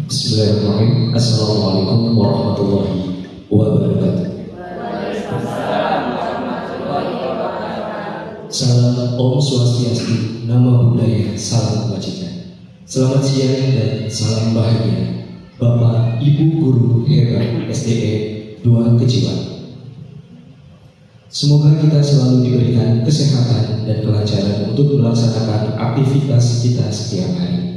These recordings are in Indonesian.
Bismillahirrahmanirrahim. Assalamualaikum warahmatullahi wabarakatuh. Salam Om Swastiastu, Nama Budaya, Salam Kebajikan. Selamat siang dan salam bahagia Bapak Ibu Guru hebat SDE 2 Kejiwan. Semoga kita selalu diberikan kesehatan dan kelancaran untuk melaksanakan aktivitas kita setiap hari.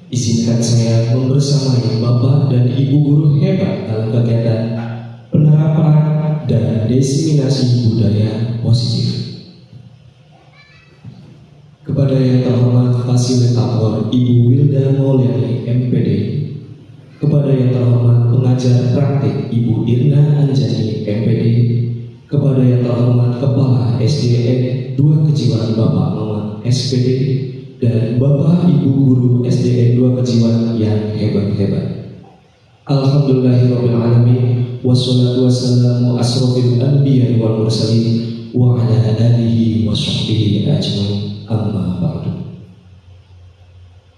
Izinkan saya membersamai Bapak dan Ibu Guru hebat dalam kegiatan penerapan dan diseminasi budaya positif. Kepada yang terhormat Fasilitator Ibu Wilda Mauliani MPD, kepada yang terhormat pengajar praktik Ibu Irna Anjani MPD, kepada yang terhormat Kepala SDN 2 Kejiwan Bapak Muhammad SPD, dan Bapak Ibu Guru SDN 2 Kejiwan yang hebat-hebat. Alhamdulillahirrabbilalamin. Wassalatu wassalamu asrofil anbiya wal mursalin wa ala alihi wa sahbihi ajmain. Amma ba'du.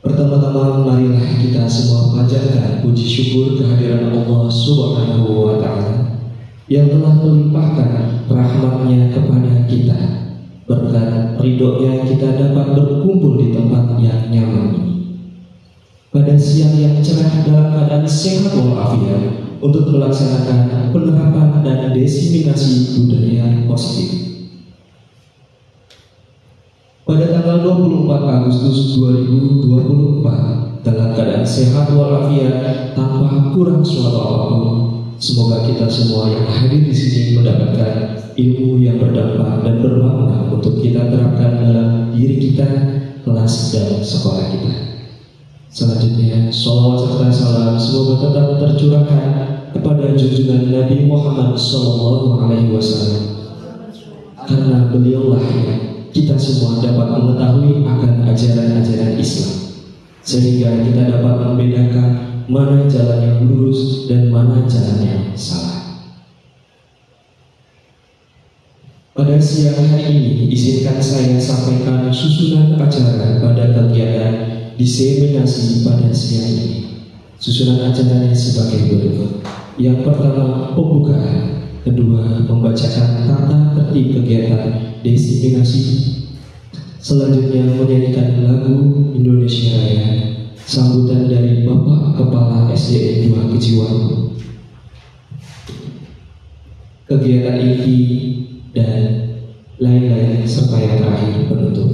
Pertama-tama marilah kita semua panjatkan puji syukur kehadiran Allah Subhanahu wa Ta'ala yang telah melimpahkan rahmatnya kepada kita. Berkat ridhonya kita dapat berkumpul di tempat yang nyaman ini pada siang yang cerah dalam keadaan sehat walafiat untuk melaksanakan penerapan dan diseminasi budaya positif. Pada tanggal 24 Agustus 2024 dalam keadaan sehat walafiat tanpa kurang suatu apapun, semoga kita semua yang hadir di sini mendapatkan ilmu yang berdampak dan bermakna untuk kita terapkan dalam diri kita, kelas dan sekolah kita. Selanjutnya, sholawat serta salam semoga tetap tercurahkan kepada junjungan Nabi Muhammad SAW, karena beliaulah kita semua dapat mengetahui akan ajaran-ajaran Islam, sehingga kita dapat membedakan mana jalan yang lurus dan mana jalan yang salah. Pada siang hari ini, izinkan saya sampaikan susunan acara pada kegiatan diseminasi pada siang ini. Susunan acaranya sebagai berikut. Yang pertama, pembukaan. Kedua, membacakan tata tertib kegiatan diseminasi. Selanjutnya, menyanyikan lagu Indonesia Raya. Sambutan dari Bapak Kepala SDN 2 Kejiwan. Kegiatan ini dan lain-lain serta yang terakhir penutup.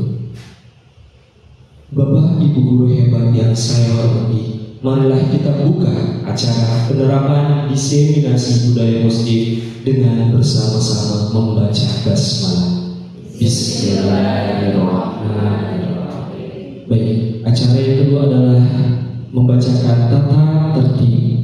Bapak Ibu Guru hebat yang saya hormati, marilah kita buka acara penerapan diseminasi budaya positif dengan bersama-sama membaca basmalah. Bismillahirrahmanirrahim. Baik, acara yang kedua adalah membacakan tata tertib.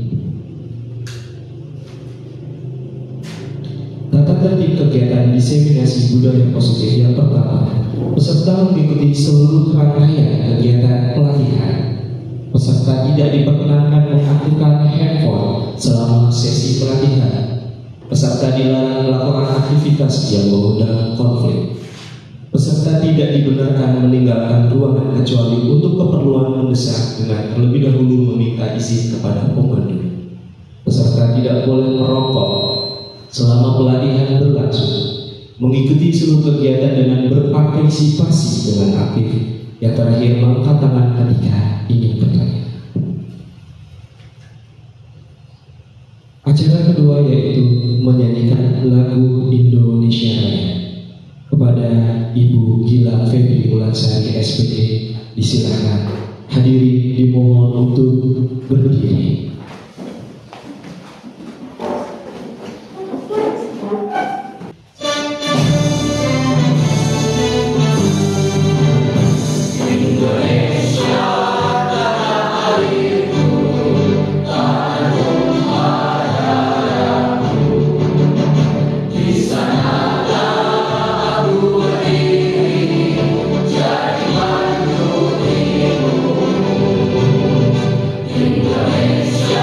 Tata tertib kegiatan diseminasi budaya positif yang pertama, peserta mengikuti seluruh rangkaian kegiatan pelatihan. Peserta tidak diperkenankan mengaktifkan handphone selama sesi pelatihan. Peserta dilarang melakukan aktivitas yang mengundang konflik. Peserta tidak dibenarkan meninggalkan ruangan kecuali untuk keperluan mendesak dengan terlebih dahulu meminta izin kepada pemandu. Peserta tidak boleh merokok selama pelatihan berlangsung. Mengikuti seluruh kegiatan dengan berpartisipasi dengan aktif. Yang terakhir, mengangkat tangan ketika ingin bertanya. Acara kedua yaitu menyanyikan lagu Indonesia Raya. Kepada Ibu Gilang Febri Mulansari SPD, disilakan. Hadirin dimohon untuk berdiri. Indonesia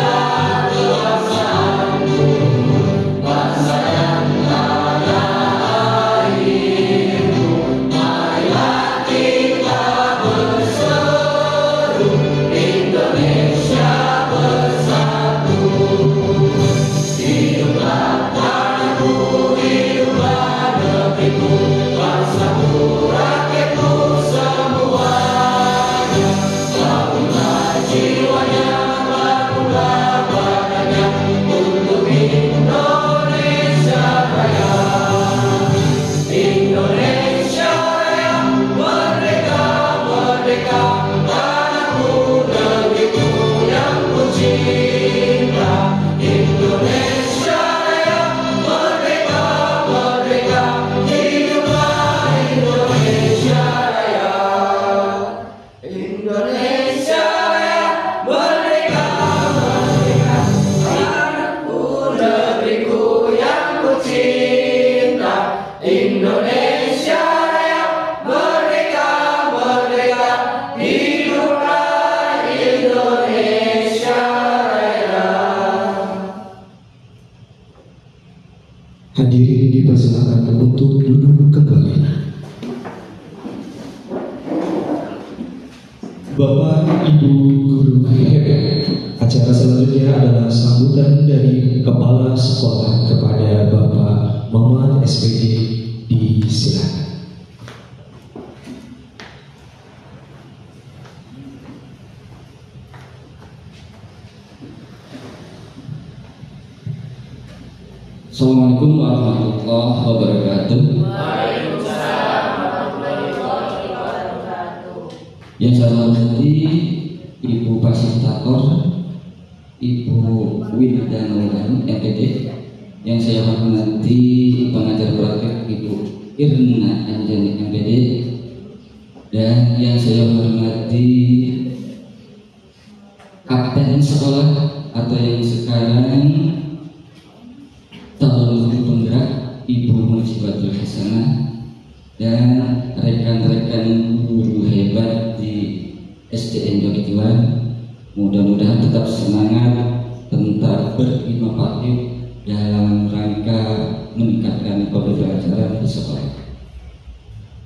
Hadirin dipersilakan untuk duduk kembali. Bapak, Ibu, Guru hebat. Acara selanjutnya adalah sambutan dari Kepala Sekolah kepada Bapak Muhammad SPD. Disilakan. Assalamualaikum warahmatullahi wabarakatuh. Waalaikumsalam warahmatullahi wabarakatuh. Yang saya hormati Ibu Fasilitator, Ibu Winda Maulana MPD. Yang saya hormati pengajar praktek Ibu Irna Anjani MPD. Dan yang saya hormati kapten sekolah atau yang sekarang calon guru penggerak Ibu Mujibatul Hasanah dan rekan-rekan guru hebat di SDN Jogiwan. Mudah-mudahan tetap semangat, tetap berinovatif dalam rangka meningkatkan pembelajaran di sekolah.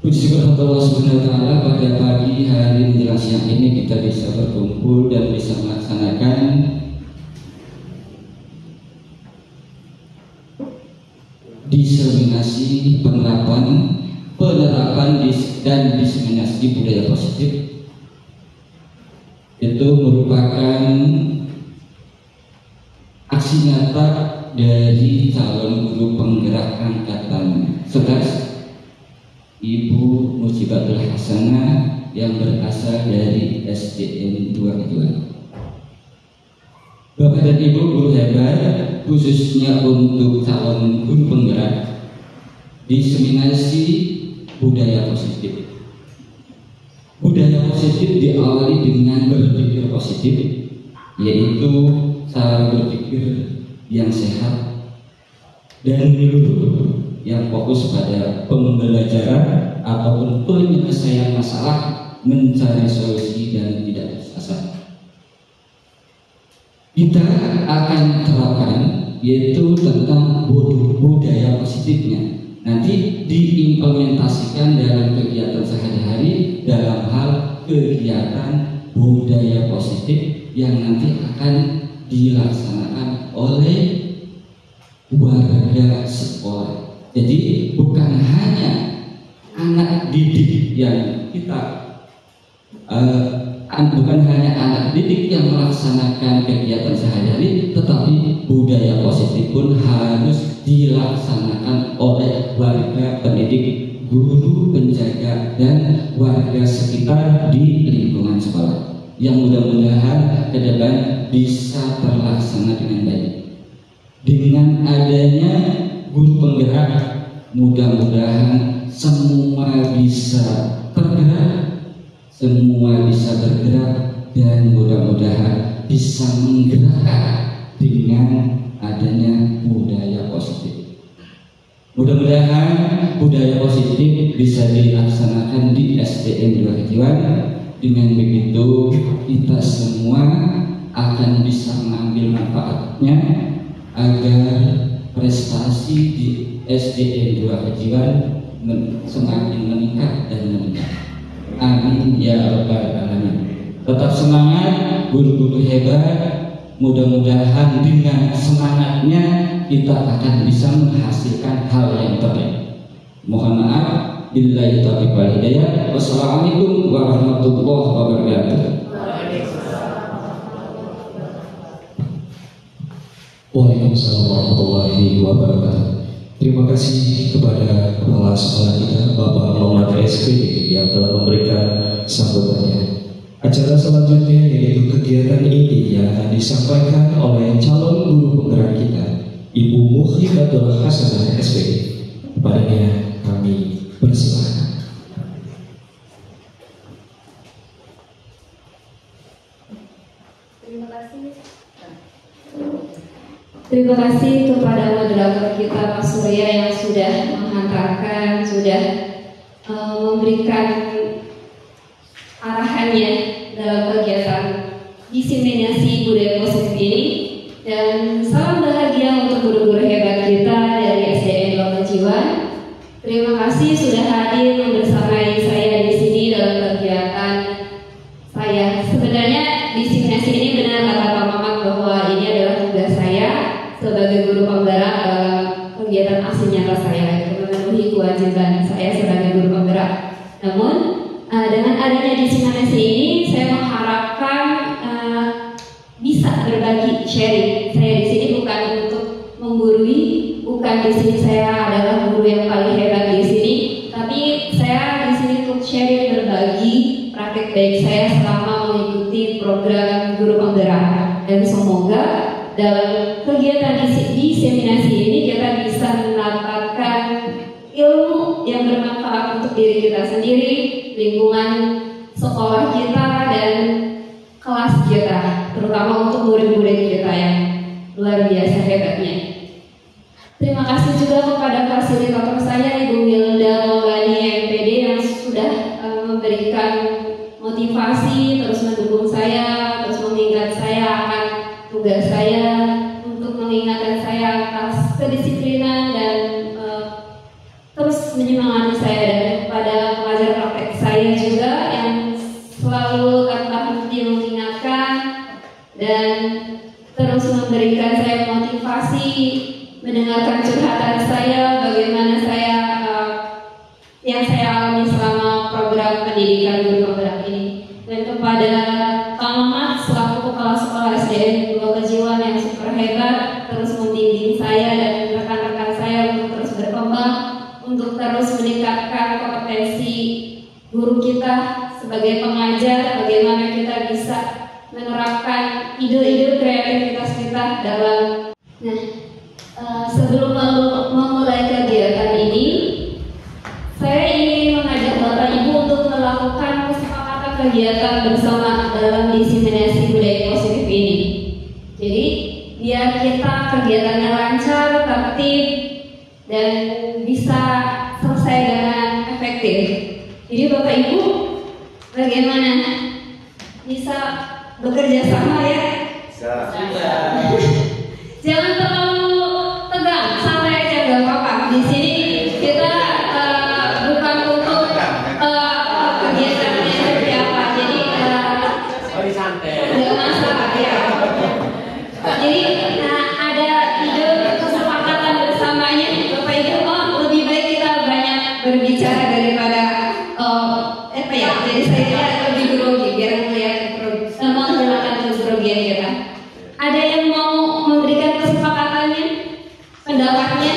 Puji syukur Allah Subhanahu wa Ta'ala, pada pagi hari menjelang siang ini kita bisa berkumpul dan bisa melaksanakan diseminasi penerapan dan diseminasi budaya positif. Itu merupakan aksi nyata dari calon guru penggerak angkatan 11 Ibu Mujibatul Hasanah yang berasal dari SDN 2 Kejuan. Bapak dan Ibu guru hebat, khususnya untuk calon guru penggerak diseminasi budaya positif. Budaya positif diawali dengan berpikir positif, yaitu cara berpikir yang sehat dan menyeluruh yang fokus pada pembelajaran ataupun penyelesaian masalah, mencari solusi dan tidak tersesat. Kita akan terapkan yaitu tentang budaya positifnya. Nanti diimplementasikan dalam kegiatan sehari-hari dalam hal kegiatan budaya positif yang nanti akan dilaksanakan oleh warga sekolah. Jadi bukan hanya anak didik yang kita bukan hanya anak didik yang melaksanakan kegiatan sehari-hari, tetapi budaya positif pun harus dilaksanakan oleh warga pendidik, guru, penjaga, dan warga sekitar di lingkungan sekolah. Yang mudah-mudahan ke depan bisa terlaksana dengan baik. Dengan adanya guru penggerak, mudah-mudahan semua bisa bergerak dan mudah-mudahan bisa menggerakkan dengan adanya budaya positif. Mudah-mudahan budaya positif bisa dilaksanakan di SDN 2 Kejuan. Dengan begitu kita semua akan bisa mengambil manfaatnya agar prestasi di SDN 2 Kejuan semakin meningkat dan meningkat. Amin ya rabbal alamin. Tetap semangat guru-guru hebat. Mudah-mudahan dengan semangatnya kita akan bisa menghasilkan hal yang terbaik. Mohon maaf, billahi taufiq wal hidayah. Wassalamualaikum warahmatullahi wabarakatuh. Waalaikumsalam warahmatullahi wabarakatuh. Terima kasih kepada Kepala Sekolah kita, Bapak Muhammad SPD, yang telah memberikan sambutannya. Acara selanjutnya yaitu kegiatan inti yang akan disampaikan oleh calon guru penggerak kita, Ibu Mujibatul Hasanah SPD. Kepadanya kami persilakan. Terima kasih kepada moderator kita Pak Surya yang sudah menghantarkan, sudah memberikan arahannya dalam kegiatan diseminasi budaya positif ini. Dan salam bahagia untuk guru-guru hebat kita dari SDN Namun dengan adanya diseminasi ini, saya mengharapkan bisa berbagi, sharing. Saya di sini bukan untuk menggurui, bukan di sini saya adalah guru yang paling hebat di sini, tapi saya di sini untuk sharing, berbagi praktek baik saya selama mengikuti program guru penggerak. Dan semoga dalam kegiatan diseminasi ini kita bisa mendapatkan ilmu yang bermanfaat untuk diri kita sendiri, lingkungan sekolah kita, dan kelas kita, terutama untuk murid-murid kita yang luar biasa hebatnya. Terima kasih juga kepada fasilitator saya, Ibu Wilda Maulani MPD, yang sudah memberikan motivasi, terus mendukung saya, terus mengingat saya akan tugas saya, untuk mengingatkan saya atas kedisiplinan dan terus menyemangati saya, dan kepada pengajar praktek saya juga yang selalu tanpa henti mengingatkan dan terus memberikan saya motivasi, mendengarkan curhatan saya, bagaimana saya yang saya alami selama program pendidikan guru penggerak ini. Dan kepada Pak Mamat selaku kepala sekolah SDN 2 Kejiwan yang super hebat, terus membimbing saya dan rekan-rekan saya untuk terus berkembang, untuk terus meningkatkan kompetensi guru kita sebagai pengajar, bagaimana kita bisa menerapkan ide-ide kreativitas kita dalam. Sebelum memulai kegiatan ini, saya ingin mengajak Bapak Ibu untuk melakukan kesepakatan kegiatan bersama dalam diseminasi budaya positif ini. Jadi biar kita kegiatannya lancar, tertib, dan bisa selesai dengan efektif. Jadi Bapak Ibu, bagaimana bisa bekerja sama ya? Jangan terlalu tegang, santai aja, gak apa-apa. Di sini kita bukan untuk kegiatannya seperti apa, jadi nggak masalah ya. Jadi ada ide kesepakatan bersamanya, Bapak Ibu. Lebih baik kita banyak berbicara daripada jadi saya lebih grogi, biar melihat menghilangkan kegrogian kita. Ada yang mau memberikan kesepakatannya, pendapatnya?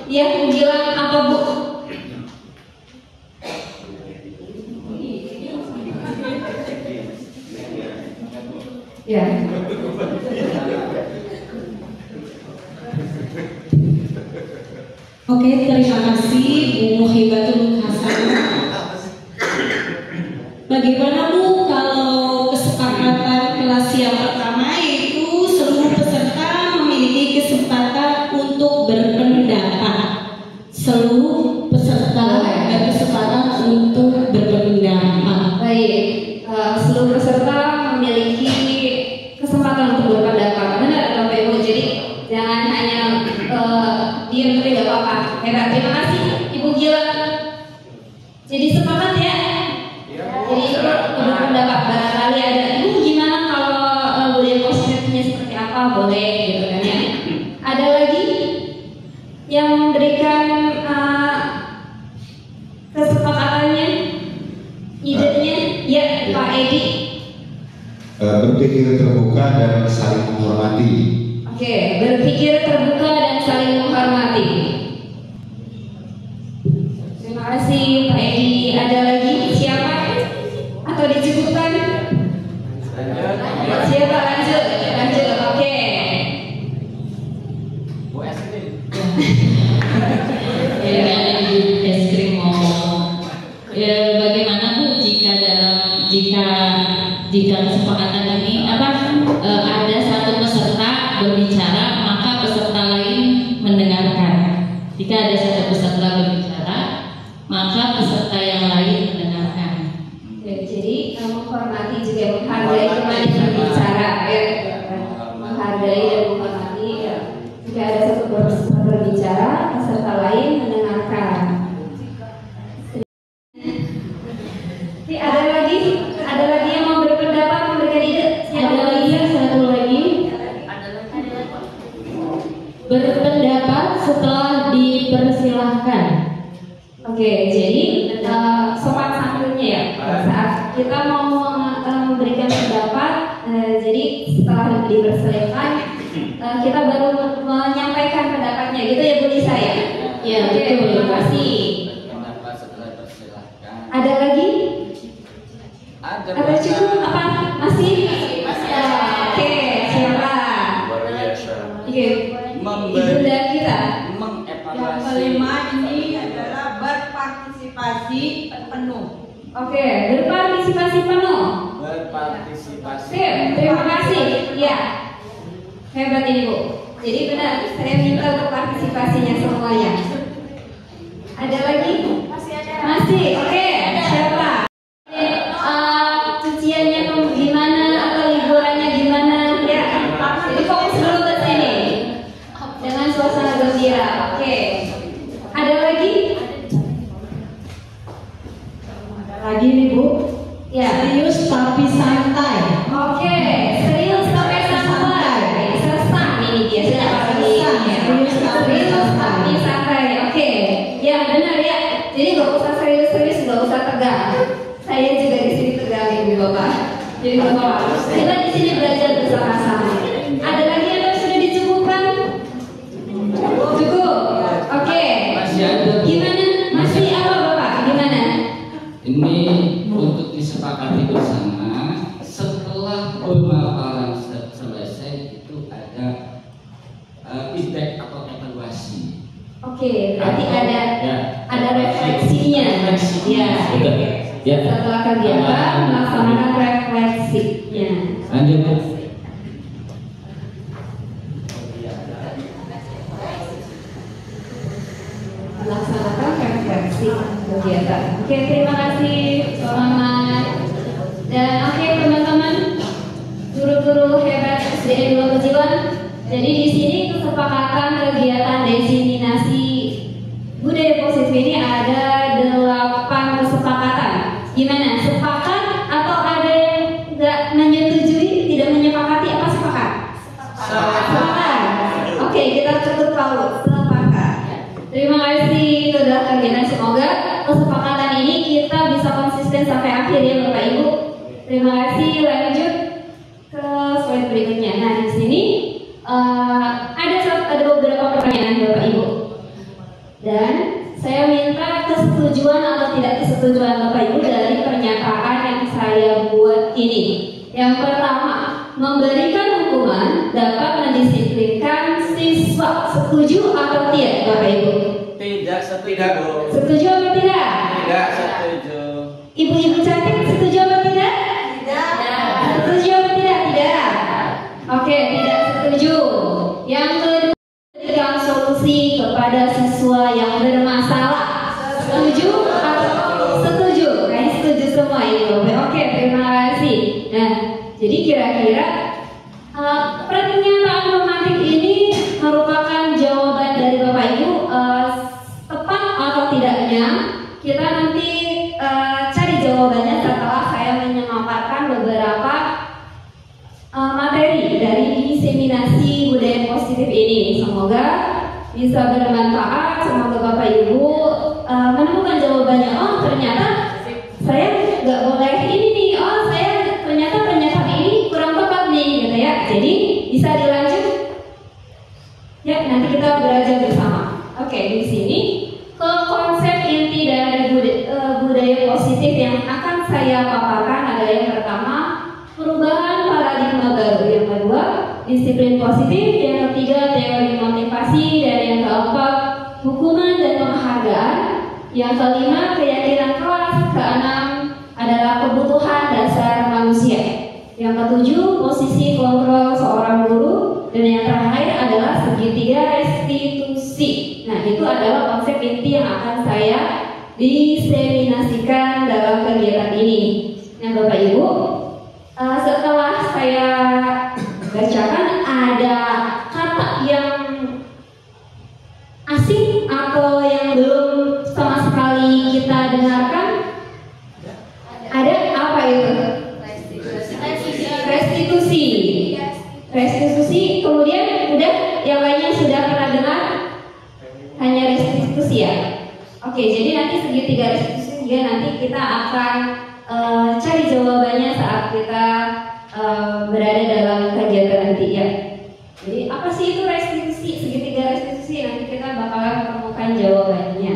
Ya, Bu Gilang apa Bu? Ya. Oke, terima kasih Bu Muhibatul Hasanah. Bagaimana Bu kalau kesepakatan kelas yang pertama, yaitu seluruh peserta memiliki kesempatan untuk berpendapat. Seluruh peserta berkesempatan untuk berpendapat. Baik, seluruh peserta memiliki kesempatan untuk berpendapat. Benar Bapak Ibu. Jadi jangan hanya diam tapi gak apa-apa. Hebat, terima kasih Ibu Gilang. Jadi sepakat ya. Jadi berpendapat, barangkali ada Ibu gimana kalau budaya positifnya seperti apa, boleh gitu kan ya. Ada lagi yang memberikan kesepakatannya, idenya? Ya, Pak Edi. Berpikir terbuka dan saling menghormati. Oke, berpikir terbuka dan saling menghormati. Terima kasih Pak Edi. Ada lagi siapa? Atau dicukupkan? Siapa? Lanjut, oke. Es krim mau. Bagaimana Bu jika kesepakatan ini ada satu peserta berbicara, maka peserta lain mendengarkan. Jika ada satu peserta berbicara, maka peserta yang lain mendengarkan. Jadi menghormati juga menghargai teman yang berbicara, ya. Menghargai dan menghormati ya. Jika ada satu peserta berbicara, peserta lain mendengarkan. Ada lagi yang mau berpendapat, memberikan ide? Ada lagi, satu lagi. Berpendapat setelah dipersilahkan. Oke, jadi sopan dari saya. Ya, Oke, betul. terima kasih. Pendapat setelah persilahkan. Ada lagi? Ada Apa cukup? Apa? Masih? Ya, oke, siapa? Luar biasa. Oke, ibunda kita. Yang mengevaluasi. kelima ini adalah berpartisipasi penuh. Oke, berpartisipasi penuh. Berpartisipasi. Oke, terima kasih. Ya, hebat ini Bu. Jadi benar, saya minta untuk partisipasinya semuanya. Ada lagi? Masih. Oke, siapa? Cuciannya gimana atau liburannya gimana? Ya, jadi fokus dulu ke sini. Dengan suasana gembira. Oke. Ada lagi? Lagi nih Bu, Ya. serius tapi santai. Oke, serius tapi santai. Sesak ini dia sudah pasti. Serius tapi santai. Oke, ya benar ya. Jadi nggak usah serius-serius, nggak usah tegang. Saya juga di sini tegang Ibu Bapak. Jadi Bapak, kita di sini belajar bersama-sama. Ada lagi yang sudah dicukupkan? Cukup. Oke. Masih ada. Gimana? Masih apa Bapak? Gimana? Ini untuk disepakati bersama setelah pemaparan selesai itu ada feedback atau evaluasi. Oke, berarti Atau, ada ya, refleksinya. Ya. Betul. Ya. Setelah kegiatan melaksanakan refleksinya. Lanjut Bu. Melaksanakan refleksi kegiatan. Oke, terima kasih selamat. Dan oke teman-teman, guru-guru hebat SDN 2 Kejiwan. Jadi di sini kesepakatan kegiatan diseminasi budaya positif ini ada 8 kesepakatan. Gimana? Sepakat atau ada yang nggak menyetujui, tidak menyepakati? Apa sepakat? Sepakat. Oke, kita cukup tahu sepakat. Terima kasih sudah kegiatan. Semoga kesepakatan ini kita bisa konsisten sampai akhir ya Bapak Ibu. Terima kasih. Lanjut ke slide berikutnya. Nah di sini ada beberapa pertanyaan Bapak Ibu. Dan saya minta kesetujuan atau tidak kesetujuan Bapak Ibu dari pernyataan yang saya buat ini. Yang pertama, memberikan hukuman dapat mendisiplinkan siswa. Setuju atau tidak Bapak Ibu? Tidak setuju. Setuju atau tidak? Tidak setuju. Ibu-ibu cantik setuju atau tidak? Tidak. Setuju atau tidak? Tidak. Oke, tidak setuju. Yang kedua, berikan solusi kepada siswa yang bermasalah. Setuju atau setuju? Kayaknya setuju semua ini Bapak. Oke, terima kasih. Nah, jadi kira-kira pernyataan romantik ini merupakan jawaban dari Bapak Ibu tepat atau tidaknya? Kita nanti cari jawabannya setelah saya menyemaparkan beberapa materi dari diseminasi budaya positif ini. Semoga bisa bermanfaat. Semoga Bapak Ibu menemukan jawabannya. Oh ternyata saya nggak boleh ini nih. Oh saya ternyata pernyataan ini kurang tepat nih, gitu ya. Jadi bisa dilanjut. Ya nanti kita belajar bersama. Oke, di sini ke konsep inti dari budaya positif yang akan saya paparkan adalah yang pertama, perubahan paradigma baru. Yang kedua, disiplin positif. Yang ketiga, teori motivasi. Dan yang keempat, hukuman dan penghargaan. Yang kelima, keyakinan kelas. Keenam adalah kebutuhan dasar manusia. Yang ketujuh, posisi kontrol seorang guru. Dan yang terakhir adalah segitiga restitusi. Nah, itu adalah konsep inti yang akan saya diseminasikan dalam kegiatan ini. Nah, Bapak Ibu, setelah saya bacakan, ada kata yang asing atau yang belum sama sekali kita dengarkan? Ada apa itu? Restitusi. Restitusi. Kemudian udah yang lainnya sudah pernah dengar? Hanya restitusi ya. Oke, jadi nanti segitiga restitusi juga nanti kita akan cari jawabannya saat kita berada dalam kegiatan nanti ya. Jadi apa sih itu restitusi? Segitiga restitusi diskusi, nanti kita bakalan menemukan jawabannya.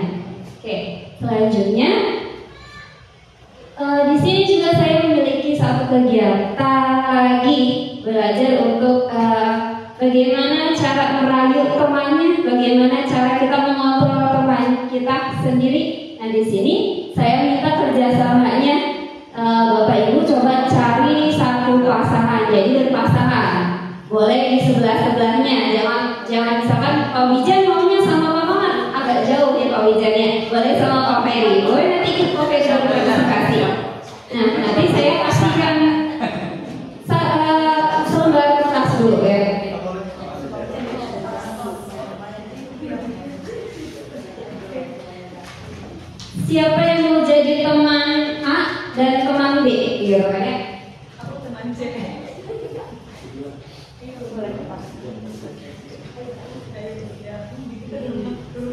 Oke, selanjutnya di sini juga saya memiliki satu kegiatan lagi, belajar untuk bagaimana cara merayu temannya, bagaimana cara kita mengontrol teman kita sendiri. Nah, di sini saya minta kerjasamanya Bapak Ibu coba cari satu pasangan, jadi berpasangan. Boleh di sebelah-sebelahnya, jangan misalkan Pak Wijan maunya sama Pak Mamat, agak jauh ya Pak Wijannya. Boleh sama Pak Ferry, boleh nanti ikut Pak Ferry berpresentasi. Nah, nanti saya kasihkan selembar kertas dulu ya. Siapa yang mau jadi teman A dan teman B, gitu kan ya? Aku teman C.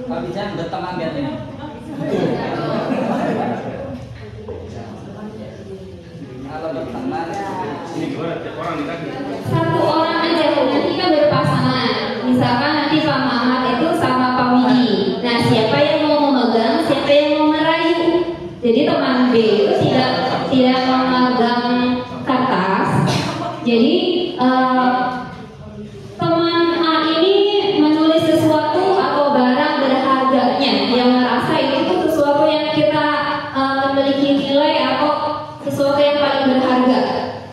Pak Wijan berteman gak nih? Kalau berteman, Satu orang aja, nanti kan berpasangan. Misalkan nanti Pak Mamat itu sama Pak Widi. Nah, siapa yang mau memegang, siapa yang mau merayu. Jadi teman B itu tidak memegang kertas. Jadi teman A ini menulis sesuatu atau barang berharganya yang merasa itu sesuatu yang kita memiliki nilai atau sesuatu yang paling berharga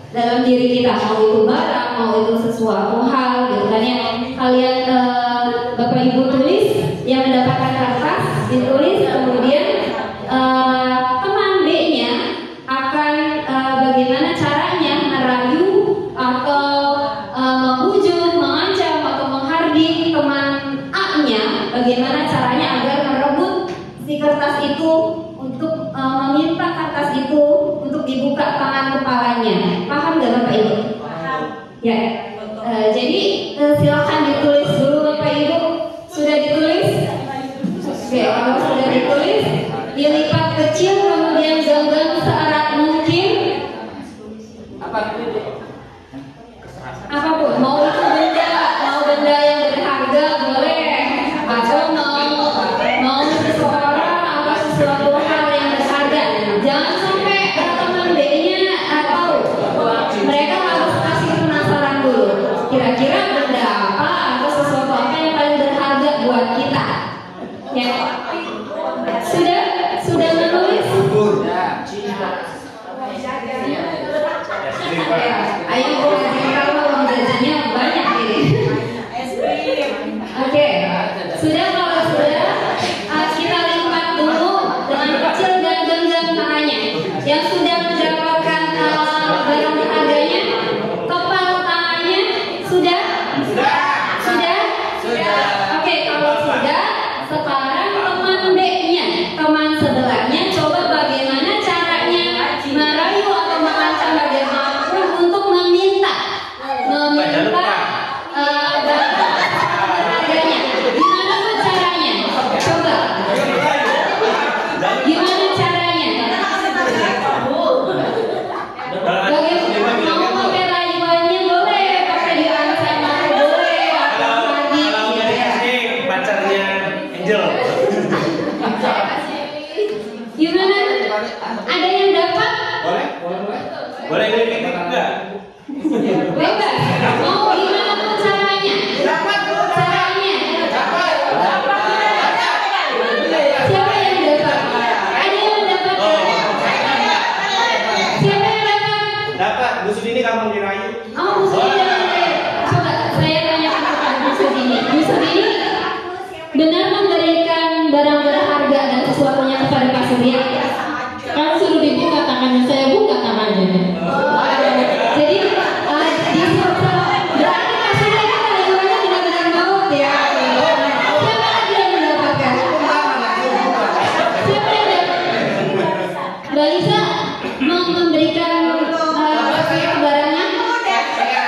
dalam diri kita, mau itu barang, mau itu sesuatu hal, gitu kan ya. Kalian Bapak Ibu tulis yang mendapatkan kertas, ditulis, kemudian teman B-nya akan bagaimana caranya merayu atau membujuk, mengancam atau menghardik teman A-nya, bagaimana caranya agar merebut si kertas itu untuk meminta kertas itu untuk dibuka tangan kepalanya. Paham nggak Bapak Ibu? Paham. Ya. Jadi silakan ditulis dulu Bapak Ibu. Sudah ditulis? Oke, kalau sudah ditulis, dilipat kecil kemudian genggam seerat mungkin. Apapun, mau itu benda yang berharga boleh, atau mau seseorang atau sesuatu hal yang berharga. Jangan sampai teman B-nya tahu. Mereka harus kasih penasaran dulu. Kira-kira benda apa atau sesuatu apa yang paling berharga buat kita? Ya. Sudah menulis? Ayo kalau uang jajannya banyak ini. Oke, sudah kalau sudah kita lipat dulu dengan kecil dan genggam tangannya. Yang sudah mendapatkan barang berharganya, kepal tangannya sudah? Oke, kalau sudah, sekarang teman B-nya, teman sebelahnya, coba bagaimana caranya merayu atau mengancam bagaimanapun untuk meminta barang harganya. Gimana tuh caranya? Coba. Gimana caranya? Bagaimana mau pakai rayuannya boleh, pakai diancam boleh, atau hardik gitu ya. Pacarnya Angel. Gimana? Ada yang dapat? Boleh ini enggak? Bebas. Mau gimana tuh caranya? Caranya. Siapa yang dapat? Ada yang dapat? Siapa yang dapat? Dapat. Bu Sudini kamu dirayu. Oh, Bu Sudini. Coba saya tanya kepada Bu Sudini. Bu Sudini benar memberikan barang berharga dan sesuatunya kepada Pak Surya? Kan suruh dibuka tangannya, saya buka tangannya. Jadi di berarti Pak Surya kan rayuannya benar-benar maut ya. Siapa lagi yang mendapatkan? Siapa yang dapat? Mbak Lisa mau memberikan barangnya?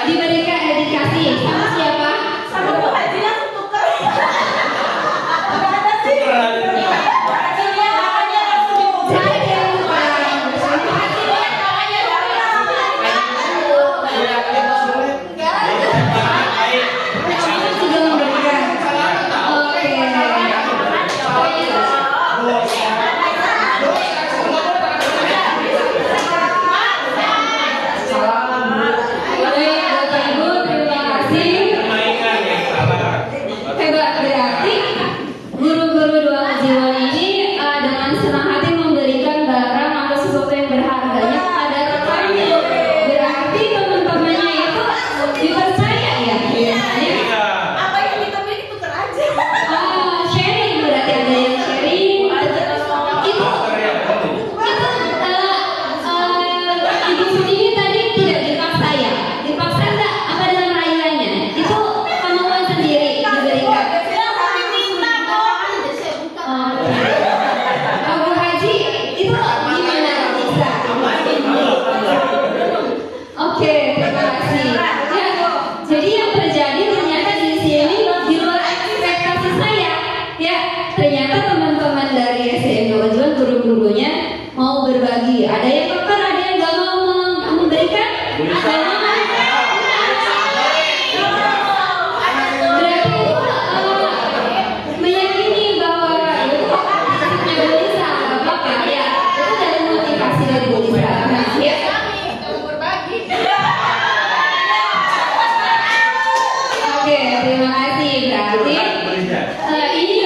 Diberikan dikasih sama siapa? Sama Bu Haji langsung tuker. Nggak ada sih. Hajinya tangannya langsung dibuka. Saya yang bukan. Hajinya tangannya Kita juga memberikan. ada yang kekeh, ada yang nggak mau memberikan agama mereka. Berarti meyakini bahwa itu prinsipnya Bu Lisa, nggak apa-apa ya. Itu dari motivasi dari Bu Lisa. Nah, ya. Oke, terima kasih. Berarti ini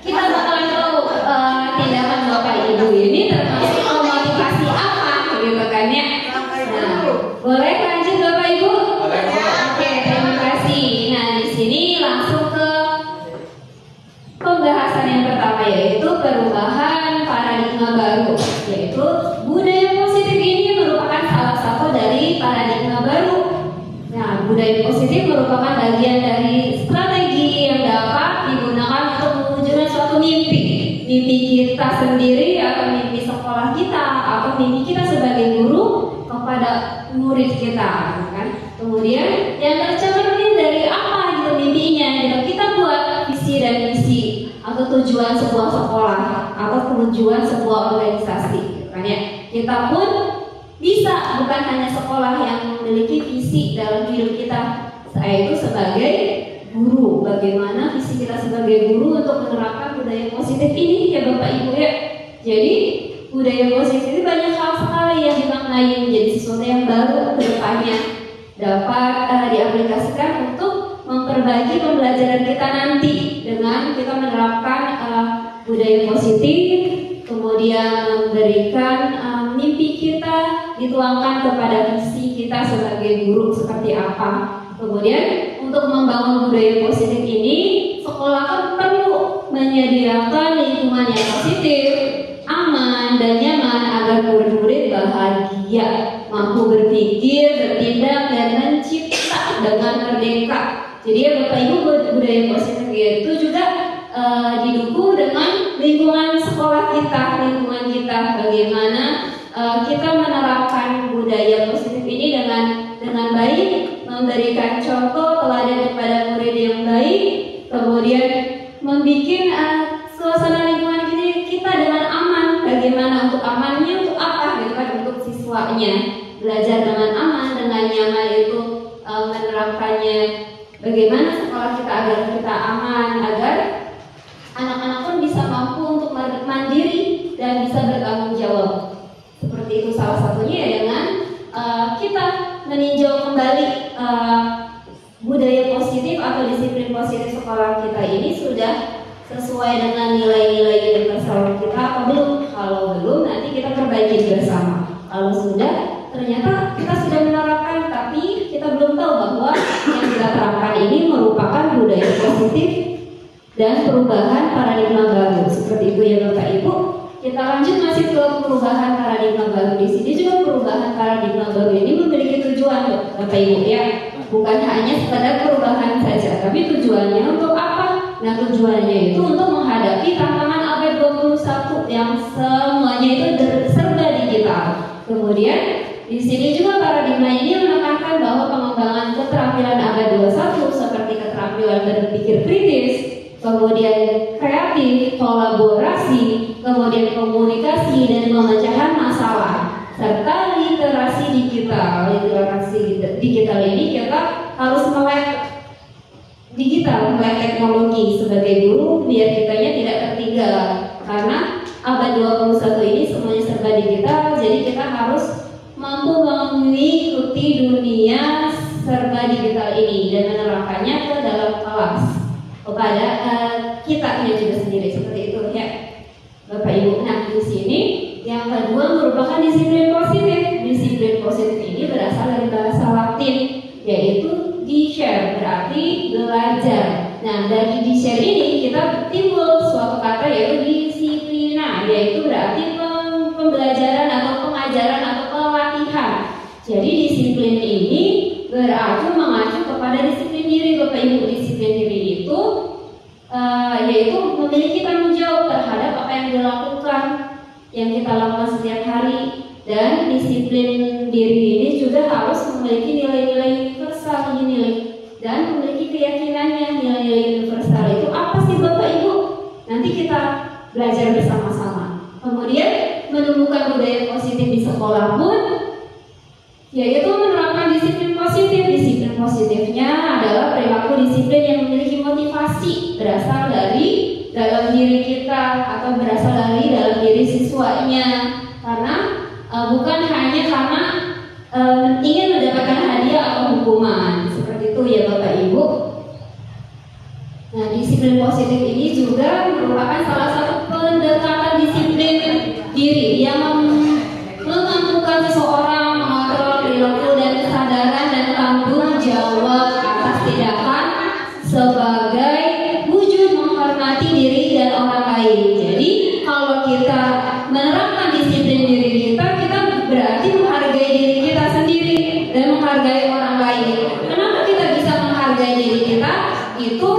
kita bakalan tahu tindakan Bapak Ibu ini termasuk memotivasi apa, gitu kan ya? Nah, boleh lanjut Bapak Ibu? Oke, terima kasih. Nah, di sini langsung ke pembahasan yang pertama, yaitu perubahan paradigma baru, yaitu budaya positif ini merupakan salah satu dari paradigma baru. Nah, budaya positif merupakan bagian dari strategi yang dapat digunakan untuk mewujudkan suatu mimpi kita sendiri atau mimpi sekolah kita atau mimpi kita sebagai guru kepada murid kita, kan? Kemudian yang tercermin dari apa gitu mimpinya, gitu. Kita buat visi dan misi atau tujuan sebuah sekolah atau tujuan sebuah organisasi, kan ya? Kita pun bisa, bukan hanya sekolah yang memiliki visi dalam hidup kita. Saya itu sebagai guru, bagaimana visi kita sebagai guru untuk menerapkan budaya positif ini ya Bapak Ibu ya. Jadi budaya positif ini banyak hal sekali yang dimaknai menjadi sesuatu yang baru ke depannya dapat diaplikasikan untuk memperbaiki pembelajaran kita nanti dengan kita menerapkan budaya positif, kemudian memberikan mimpi kita dituangkan kepada visi kita sebagai guru seperti apa. Kemudian untuk membangun budaya positif ini, sekolah kan perlu menyediakan lingkungan yang positif, aman dan nyaman agar murid-murid bahagia, mampu berpikir, bertindak dan mencipta dengan merdeka. Jadi ya Bapak Ibu, budaya positif itu juga didukung dengan lingkungan sekolah kita, lingkungan kita, bagaimana kita menerapkan budaya positif ini dengan baik, memberikan contoh teladan kepada murid yang baik, kemudian membuat suasana lingkungan kita dengan aman. Bagaimana untuk amannya, untuk apa gitu kan, untuk siswanya belajar dengan aman, dengan nyaman, itu menerapkannya. Bagaimana sekolah kita agar kita aman, agar anak-anak pun bisa mampu untuk mandiri dan bisa bertanggung jawab. Seperti itu salah satunya dengan kita meninjau kembali budaya positif atau disiplin positif sekolah kita ini sudah sesuai dengan nilai-nilai universal kita atau belum. Kalau belum, nanti kita perbaiki bersama. Kalau sudah, ternyata kita sudah menerapkan, tapi kita belum tahu bahwa yang kita terapkan ini merupakan budaya positif dan perubahan paradigma baru. Seperti itu ya Bapak Ibu. Kita lanjut masih ke perubahan paradigma baru. Di sini juga perubahan paradigma baru ini memiliki tujuan Bapak Ibu ya. Bukan hanya sekadar perubahan saja, tapi tujuannya untuk apa? Nah, tujuannya itu untuk menghadapi tantangan abad 21 yang semuanya itu serba digital. Kemudian di sini juga paradigma ini menekankan bahwa pengembangan keterampilan abad 21 seperti keterampilan berpikir kritis, kemudian kreatif, kolaborasi, kemudian komunikasi dan pemecahan masalah, serta literasi digital. Literasi digital ini kita harus melek digital, melek teknologi sebagai guru biar kitanya tidak tertinggal, karena abad 21 ini semuanya serba digital. Jadi kita harus mampu mengikuti dunia serba digital ini dan menerapkannya ke dalam kelas kepada kita juga sendiri, seperti itu ya Bapak Ibu. Nah, di sini yang kedua merupakan disiplin positif. Disiplin positif ini berasal dari bahasa Latin, yaitu di-share, berarti belajar. Nah, dari di-share ini kita timbul suatu kata yaitu disiplina, yaitu berarti pembelajaran atau pengajaran atau pelatihan. Jadi disiplin ini mengacu kepada disiplin diri Bapak Ibu. Disiplin diri itu yaitu memiliki tanggung jawab terhadap apa yang dilakukan, yang kita lakukan setiap hari. Dan disiplin diri ini juga harus memiliki nilai-nilai universal dan memiliki keyakinannya. Nilai-nilai universal itu apa sih Bapak Ibu? Nanti kita belajar bersama-sama. Kemudian menumbuhkan budaya positif di sekolah pun, yaitu menerapkan disiplin positif. Disiplin positifnya adalah perilaku disiplin yang memiliki motivasi berasal dari dalam diri kita atau berasal dari dalam diri siswanya, karena bukan hanya karena ingin mendapatkan hadiah atau hukuman seperti itu ya Bapak Ibu. Nah, disiplin positif ini juga merupakan salah satu pendekatan disiplin diri yang memampukan seseorang mengontrol perilaku dan kesadaran dan tanggung jawab atas tindakan sebagai wujud menghormati diri dan orang lain. Jadi kalau kita menerapkan disiplin diri kita, kita berarti menghargai diri kita sendiri dan menghargai orang lain. Kenapa kita bisa menghargai diri kita? Itu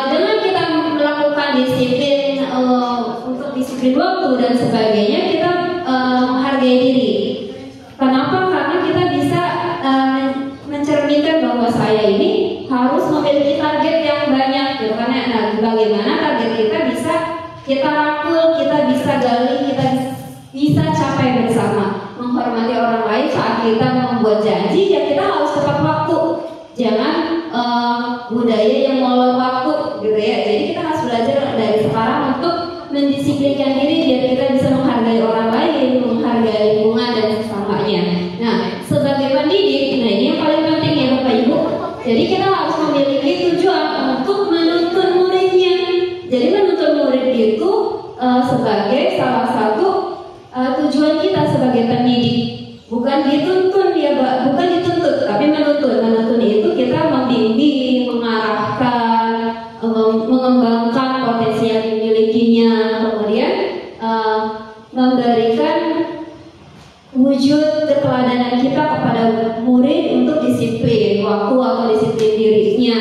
dengan kita melakukan disiplin untuk disiplin waktu dan sebagainya, kita menghargai diri. Kenapa? Karena kita bisa mencerminkan bahwa saya ini harus memiliki target yang banyak, gitu. Karena bagaimana target kita bisa kita rangkul, kita bisa gali, kita bisa capai bersama. Menghormati orang lain saat kita membuat janji, ya kita harus tepat waktu. Jangan budaya yang molor waktu, gitu ya. Jadi kita harus belajar dari sekarang untuk mendisiplinkan diri biar kita bisa menghargai orang lain, menghargai lingkungan dan sesamanya. Nah, sebagai pendidik, nah ini yang paling penting ya Bapak Ibu. Jadi kita harus memiliki tujuan untuk menuntun muridnya. Jadi menuntun murid itu sebagai salah satu tujuan kita sebagai pendidik. Bukan dituntun ya, bukan dituntut, tapi menuntun. Menuntun itu kita membimbing, mengarahkan, mengembangkan potensi yang dimilikinya, kemudian memberikan wujud keteladanan kita kepada murid untuk disiplin waktu atau disiplin dirinya,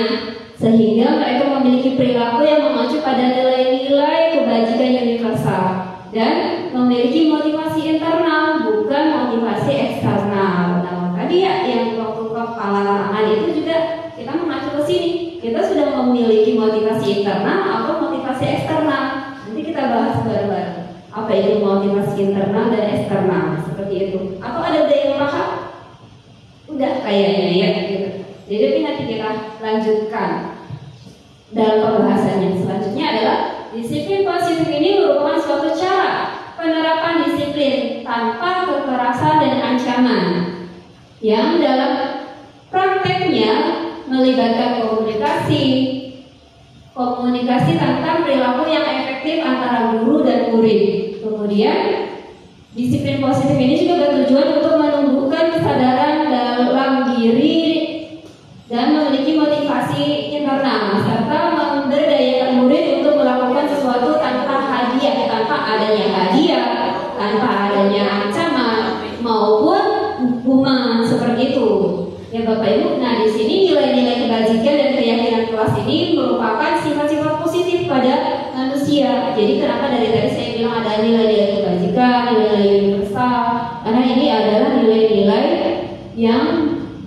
sehingga mereka memiliki perilaku yang mengacu pada nilai-nilai kebajikan universal dan memiliki motivasi internal, bukan motivasi eksternal. Nah, tadi ya yang waktu kepala larangan itu juga kita mengacu ke sini. Kita sudah memiliki motivasi internal atau motivasi eksternal. Nanti kita bahas bareng-bareng. Apa itu motivasi internal dan eksternal, seperti itu. Atau ada yang paham? Udah kayaknya ya, gitu. Jadi nanti kita lanjutkan dalam pembahasannya. Selanjutnya adalah disiplin positif ini merupakan suatu cara penerapan disiplin tanpa kekerasan dan ancaman yang dalam prakteknya melibatkan komunikasi tentang perilaku yang efektif antara guru dan murid. Kemudian disiplin positif ini juga bertujuan untuk menumbuhkan kesadaran dalam diri dan memiliki motivasi internal serta memberdayakan murid untuk melakukan sesuatu tanpa hadiah, tanpa adanya ancaman maupun hukuman seperti itu. Ya Bapak Ibu, nah di sini nilai-nilai kebajikan dan keyakinan kelas ini merupakan sifat-sifat positif pada manusia. Jadi kenapa dari tadi saya bilang ada nilai-nilai kebajikan, nilai-nilai universal? Karena ini adalah nilai-nilai yang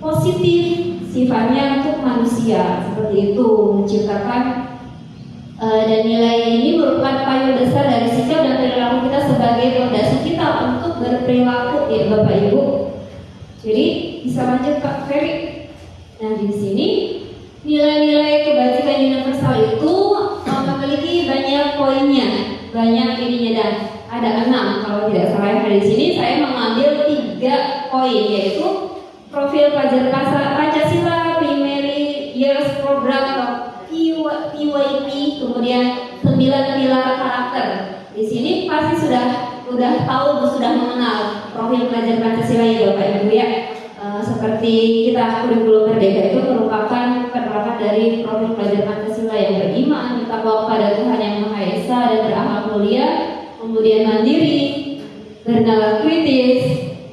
positif sifatnya untuk manusia, seperti itu, menciptakan dan nilai ini merupakan payung dasar dari sikap dan perilaku kita sebagai fondasi kita untuk berperilaku ya Bapak Ibu. Jadi bisa lanjut Kak Ferry. Nah di sini nilai-nilai kebajikan universal itu memiliki banyak poinnya, banyak ininya, dan ada 6 kalau tidak salah. Di sini saya mengambil 3 poin, yaitu profil pelajar Pancasila Primary Years Program PYP, kemudian 9 pilar karakter. Di sini pasti sudah sudah mengenal profil pelajar Pancasila ya Bapak Ibu ya. Seperti kita kurikulum Merdeka itu merupakan penerapan dari profil pelajar Pancasila yang beriman, bertakwa kepada Tuhan Yang Maha Esa dan berakhlak mulia, kemudian mandiri, bernalar kritis,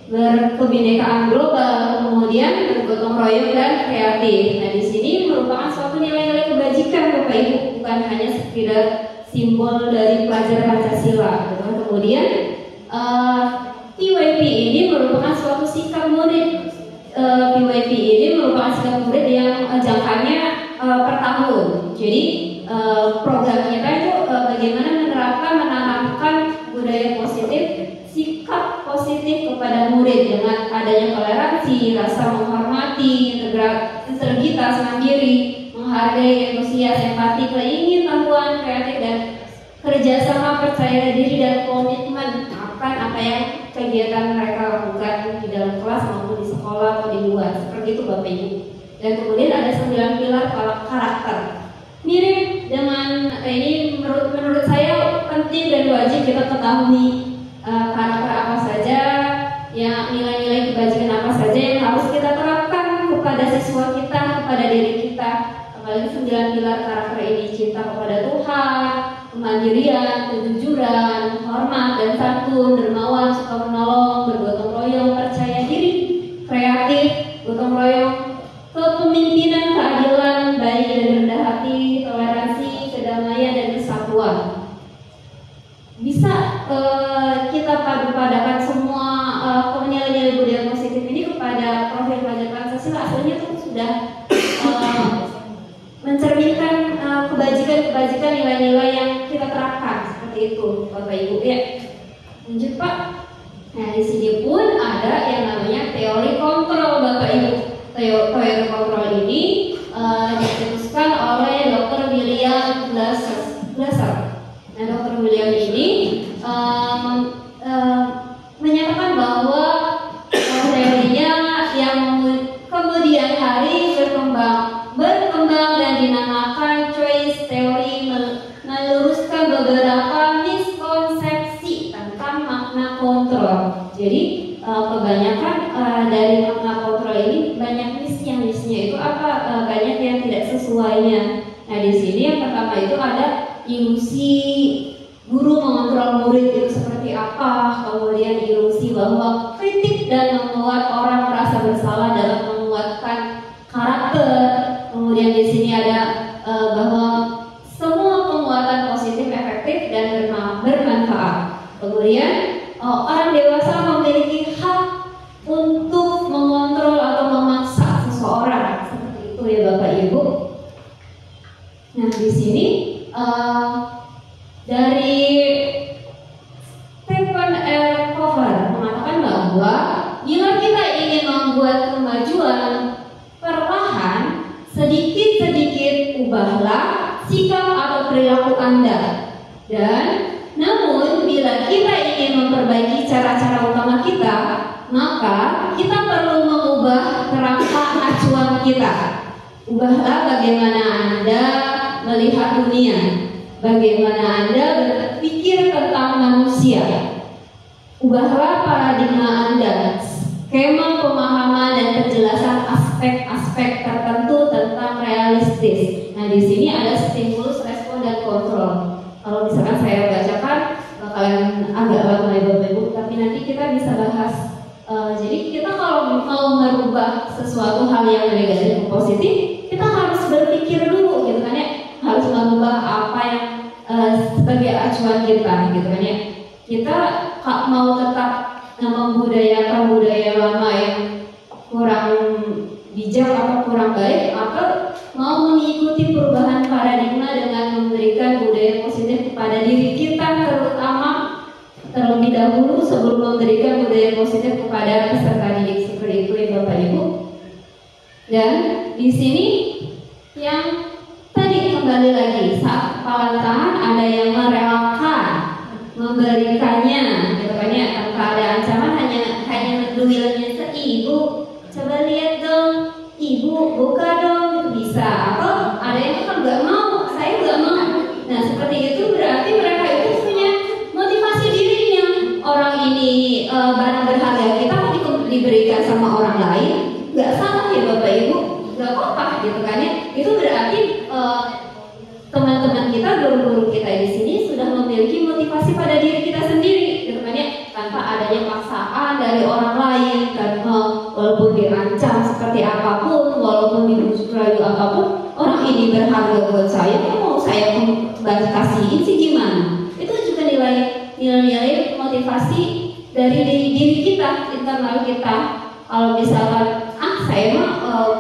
berkebinekaan global, kemudian bergotong royong dan kreatif. Nah di sini merupakan suatu nilai-nilai kebajikan Bapak Ibu, bukan hanya sekedar simbol dari pelajar Pancasila. Kemudian PYP ini merupakan suatu sikap murid. PYP ini merupakan sikap murid yang jangkanya per tahun. Jadi program kita itu bagaimana menanamkan budaya positif kepada murid dengan adanya toleransi, rasa menghormati, integritas, mandiri, menghargai, antusias, empati, keingintahuan, kreatif, dan kerjasama, percaya diri, dan komitmen akan apa yang kegiatan mereka lakukan di dalam kelas maupun di sekolah atau di luar. Seperti itu Bapak Ibu. Dan kemudian ada 9 pilar karakter. Mirip dengan ini menurut saya penting dan wajib kita ketahui karakter apa saja, ya nilai-nilai kebajikan apa saja yang harus kita terapkan kepada siswa kita, kepada diri kita. Apalagi 9 pilar karakter ini: cinta kepada Tuhan, kemandirian, kejujuran, hormat dan santun, dermawan, suka menolong, bergotong royong, percaya diri, kreatif, gotong royong, kepemimpinan, keadilan, baik dan rendah hati, toleransi, kedamaian, dan kesatuan. Bisa kita padu-padakan semua nilai-nilai budaya positif ini kepada profil pelajar Pancasila. Aslinya itu sudah mencerminkan kebajikan-kebajikan, nilai-nilai yang kita terapkan. Seperti itu Bapak Ibu ya. Lanjut Pak. Nah di sini pun ada yang namanya teori kontrol Bapak Ibu. Teori kontrol ini dicetuskan oleh Dr. William Glasser. Nah, Dr. William ini menyatakan bahwa teorinya yang kemudian hari berkembang dan dinamakan choice theory, meluruskan beberapa miskonsepsi tentang makna kontrol. Jadi kebanyakan dari makna kontrol ini banyak misnya itu apa? Banyak yang tidak sesuainya. Nah di sini yang pertama itu ada ilusi guru mengontrol murid itu seperti apa, kemudian ilusi bahwa kritik dan membuat orang merasa bersalah dalam menguatkan karakter. Kemudian di sini ada bahwa semua penguatan positif efektif dan bermanfaat. Kemudian orang dewasa memiliki hak untuk mengontrol atau memaksa seseorang, seperti itu ya Bapak Ibu. Nah di sini dari Stephen R. Covey mengatakan bahwa bila kita ingin membuat kemajuan perlahan, sedikit-sedikit ubahlah sikap atau perilaku Anda. Dan namun bila kita ingin memperbaiki cara-cara utama kita, maka kita perlu mengubah kerangka acuan kita. Ubahlah bagaimana Anda melihat dunia, bagaimana Anda berpikir tentang manusia. Ubahlah paradigma Anda, skema pemahaman dan penjelasan aspek-aspek tertentu tentang realistis. Nah, di sini ada stimulus, respon, dan kontrol. Kalau misalkan saya bacakan bakalan agak lama ya Bapak Ibu, tapi nanti kita bisa bahas. Jadi kita kalau mau merubah sesuatu hal yang negatif ke positif, kita harus berpikir dulu gitu kan ya. Harus mengubah apa yang sebagai acuan kita gitu kan ya. Kita mau tetap membudayakan budaya lama yang kurang bijak atau kurang baik, atau mau mengikuti perubahan paradigma dengan memberikan budaya positif kepada diri kita, terutama terlebih dahulu sebelum memberikan budaya positif kepada peserta didik. Seperti itu ya Bapak Ibu. Dan di sini yang tadi kembali lagi, saat Valentine ada yang merelakan memberikannya, gitu kan ya, tanpa ada ancaman, hanya duilnya ibu, coba lihat dong, ibu buka dong, itu bisa. Atau ada yang kan nggak mau, saya nggak mau. Nah seperti itu berarti mereka itu punya motivasi dirinya. Orang ini barang berharga kita diberikan sama orang lain, nggak salah ya Bapak Ibu, nggak apa-apa gitu kan ya. Itu berarti teman-teman kita, guru-guru kita di sini sudah memiliki motivasi pada diri kita sendiri, gitu kan ya, tanpa adanya paksaan dari orang lain. Dan walaupun dirancang seperti apapun, walaupun dibujuk rayu apapun, orang ini berharga buat saya, mau saya kasihin sih gimana? Itu juga nilai motivasi dari diri kita, internal kita. Kalau misalkan saya mah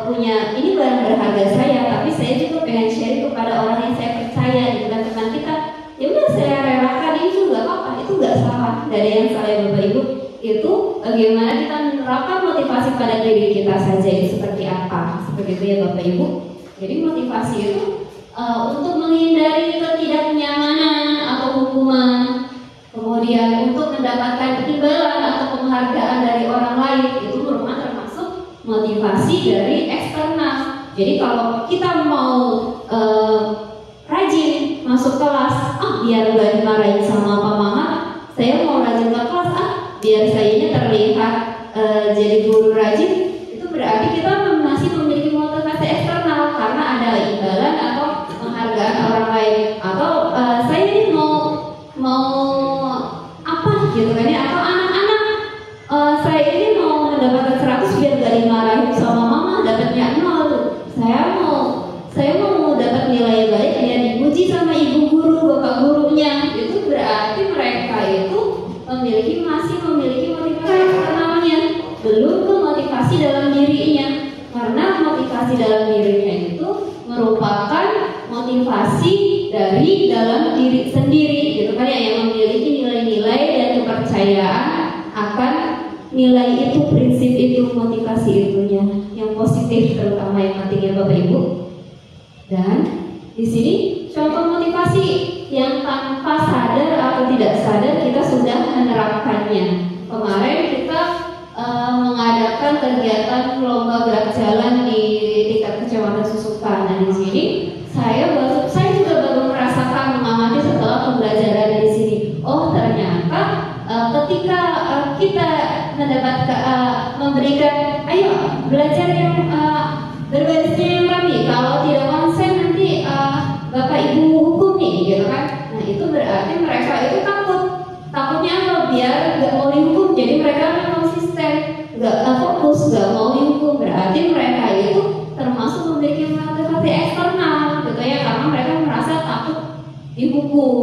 punya ini barang berharga saya, tapi saya juga pengen share kepada orang yang saya percaya, juga teman kita, ya udah saya relakan, itu nggak apa-apa, itu nggak salah. Dari yang saya Bapak Ibu, itu bagaimana kita menerapkan motivasi pada diri kita saja itu seperti apa, seperti itu ya Bapak Ibu. Jadi motivasi itu untuk menghindari ketidaknyamanan atau hukuman, kemudian untuk mendapatkan imbalan atau penghargaan dari orang lain, itu merupakan termasuk motivasi dari eksternal. Jadi kalau kita mau rajin masuk kelas, biar gak dimarahin sama Pak Mama, saya mau rajin ke kelas, biar sayanya terlihat jadi guru rajin, itu berarti kita masih memiliki motivasi eksternal karena ada imbalan atau penghargaan orang lain, atau saya ini mau apa gitu kan ya, atau anak-anak saya ini mau mendapatkan 100 biar gak dimarahin sama mama dapatnya 0 tuh. Saya mau dapat nilai baik biar dipuji sama ibu guru, bapak gurunya. Itu berarti mereka itu masih memiliki motivasi eksternalnya, belum ke motivasi dalam dirinya. Karena motivasi dalam dirinya itu merupakan motivasi dari dalam diri sendiri, gitu kan ya, yang memiliki nilai-nilai dan kepercayaan akan nilai itu, prinsip itu, motivasi itunya, yang positif terutama yang pentingnya Bapak Ibu. Dan di sini contoh motivasi yang tanpa sadar atau tidak sadar kita sudah menerapkannya. Kemarin kita mengadakan kegiatan lomba gerak jalan di tingkat kecamatan Susukan. Nah di sini saya juga baru merasakan, mengamati setelah pembelajaran di sini. Oh ternyata ketika kita memberikan, ayo belajar yang berbarisnya yang rapi. Kalau tidak konsen nanti bapak ibu hukum nih, gitu kan? Nah itu berarti mereka itu takutnya apa? Biar nggak mau dihukum. Jadi mereka konsisten, nggak fokus, nggak mau dihukum. Berarti mereka itu termasuk memiliki motivasi eksternal, gitu ya, karena mereka merasa takut dihukum.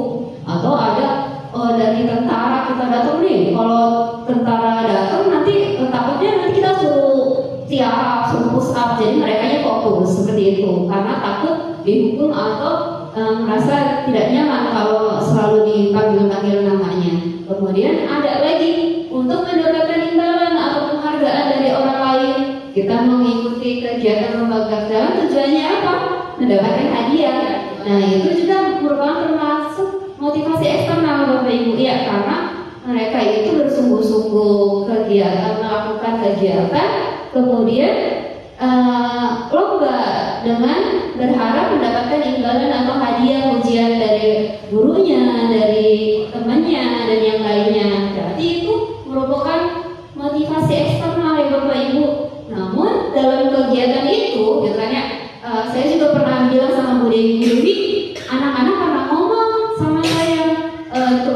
Atau ada dari tentara kita datang nih, kalau tentara datang nanti takutnya nanti kita suruh tiarap, suruh push up, jadi mereka fokus seperti itu karena takut dihukum atau merasa tidak nyaman kalau selalu dipanggil-panggil namanya. Kemudian ada lagi untuk mendapatkan imbalan atau penghargaan dari orang lain, kita mengikuti kegiatan lomba jalan, tujuannya apa? Mendapatkan hadiah. Nah itu juga merupakan termasuk motivasi eksternal Bapak Ibu ya, karena mereka itu bersungguh-sungguh melakukan kegiatan, kemudian lomba dengan berharap mendapatkan imbalan atau hadiah, ujian dari gurunya, dari temannya dan yang lainnya. Berarti itu merupakan motivasi eksternal ya Bapak Ibu. Namun dalam kegiatan itu, biasanya saya juga pernah bilang sama Bu Dewi, anak-anak pernah ngomong sama saya,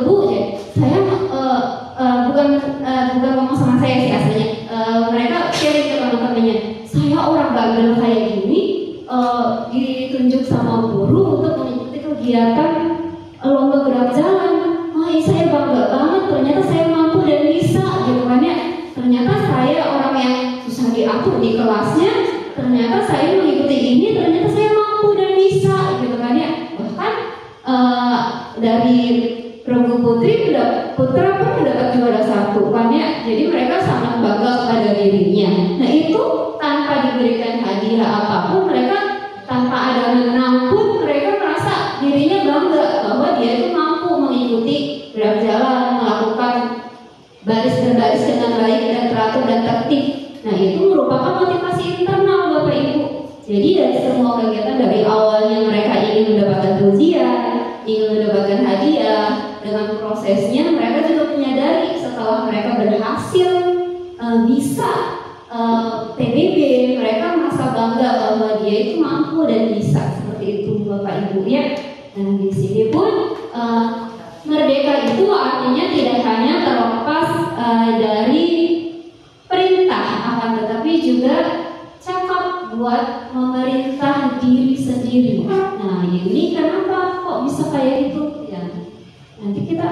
Bu, saya bukan ngomong sama saya sih aslinya, mereka sharing ke teman-temannya, saya orang bandel kayak gini, ditunjuk sama guru untuk mengikuti kegiatan lomba gerak jalan. Saya bangga banget, ternyata saya mampu dan bisa, gitu kan ya. Ternyata saya orang yang susah diatur di kelasnya, ternyata saya mengikuti ini, ternyata saya mampu dan bisa, gitu kan ya. Bahkan dari Regu Putra pun mendapat juara 1 kan ya. Jadi mereka sangat bangga pada dirinya. Nah itu tanpa diberikan hadiah apapun, mereka tanpa ada menang pun mereka merasa dirinya bangga bahwa dia itu mampu mengikuti gerak jalan, melakukan baris berbaris dengan baik dan teratur dan tertib. Nah itu merupakan motivasi internal Bapak Ibu. Jadi dari semua kegiatan, dari awalnya mereka ingin mendapatkan pujian, ingin mendapatkan hadiah, dengan prosesnya mereka juga menyadari setelah mereka berhasil bisa PBB, mereka merasa bangga bahwa dia itu mampu dan bisa, seperti itu Bapak Ibu ya. Dan di sini pun merdeka itu artinya tidak hanya terlepas dari perintah, akan tetapi juga cakap buat memerintah diri sendiri. Nah ini kenapa kok bisa kayak gitu ya? Nanti kita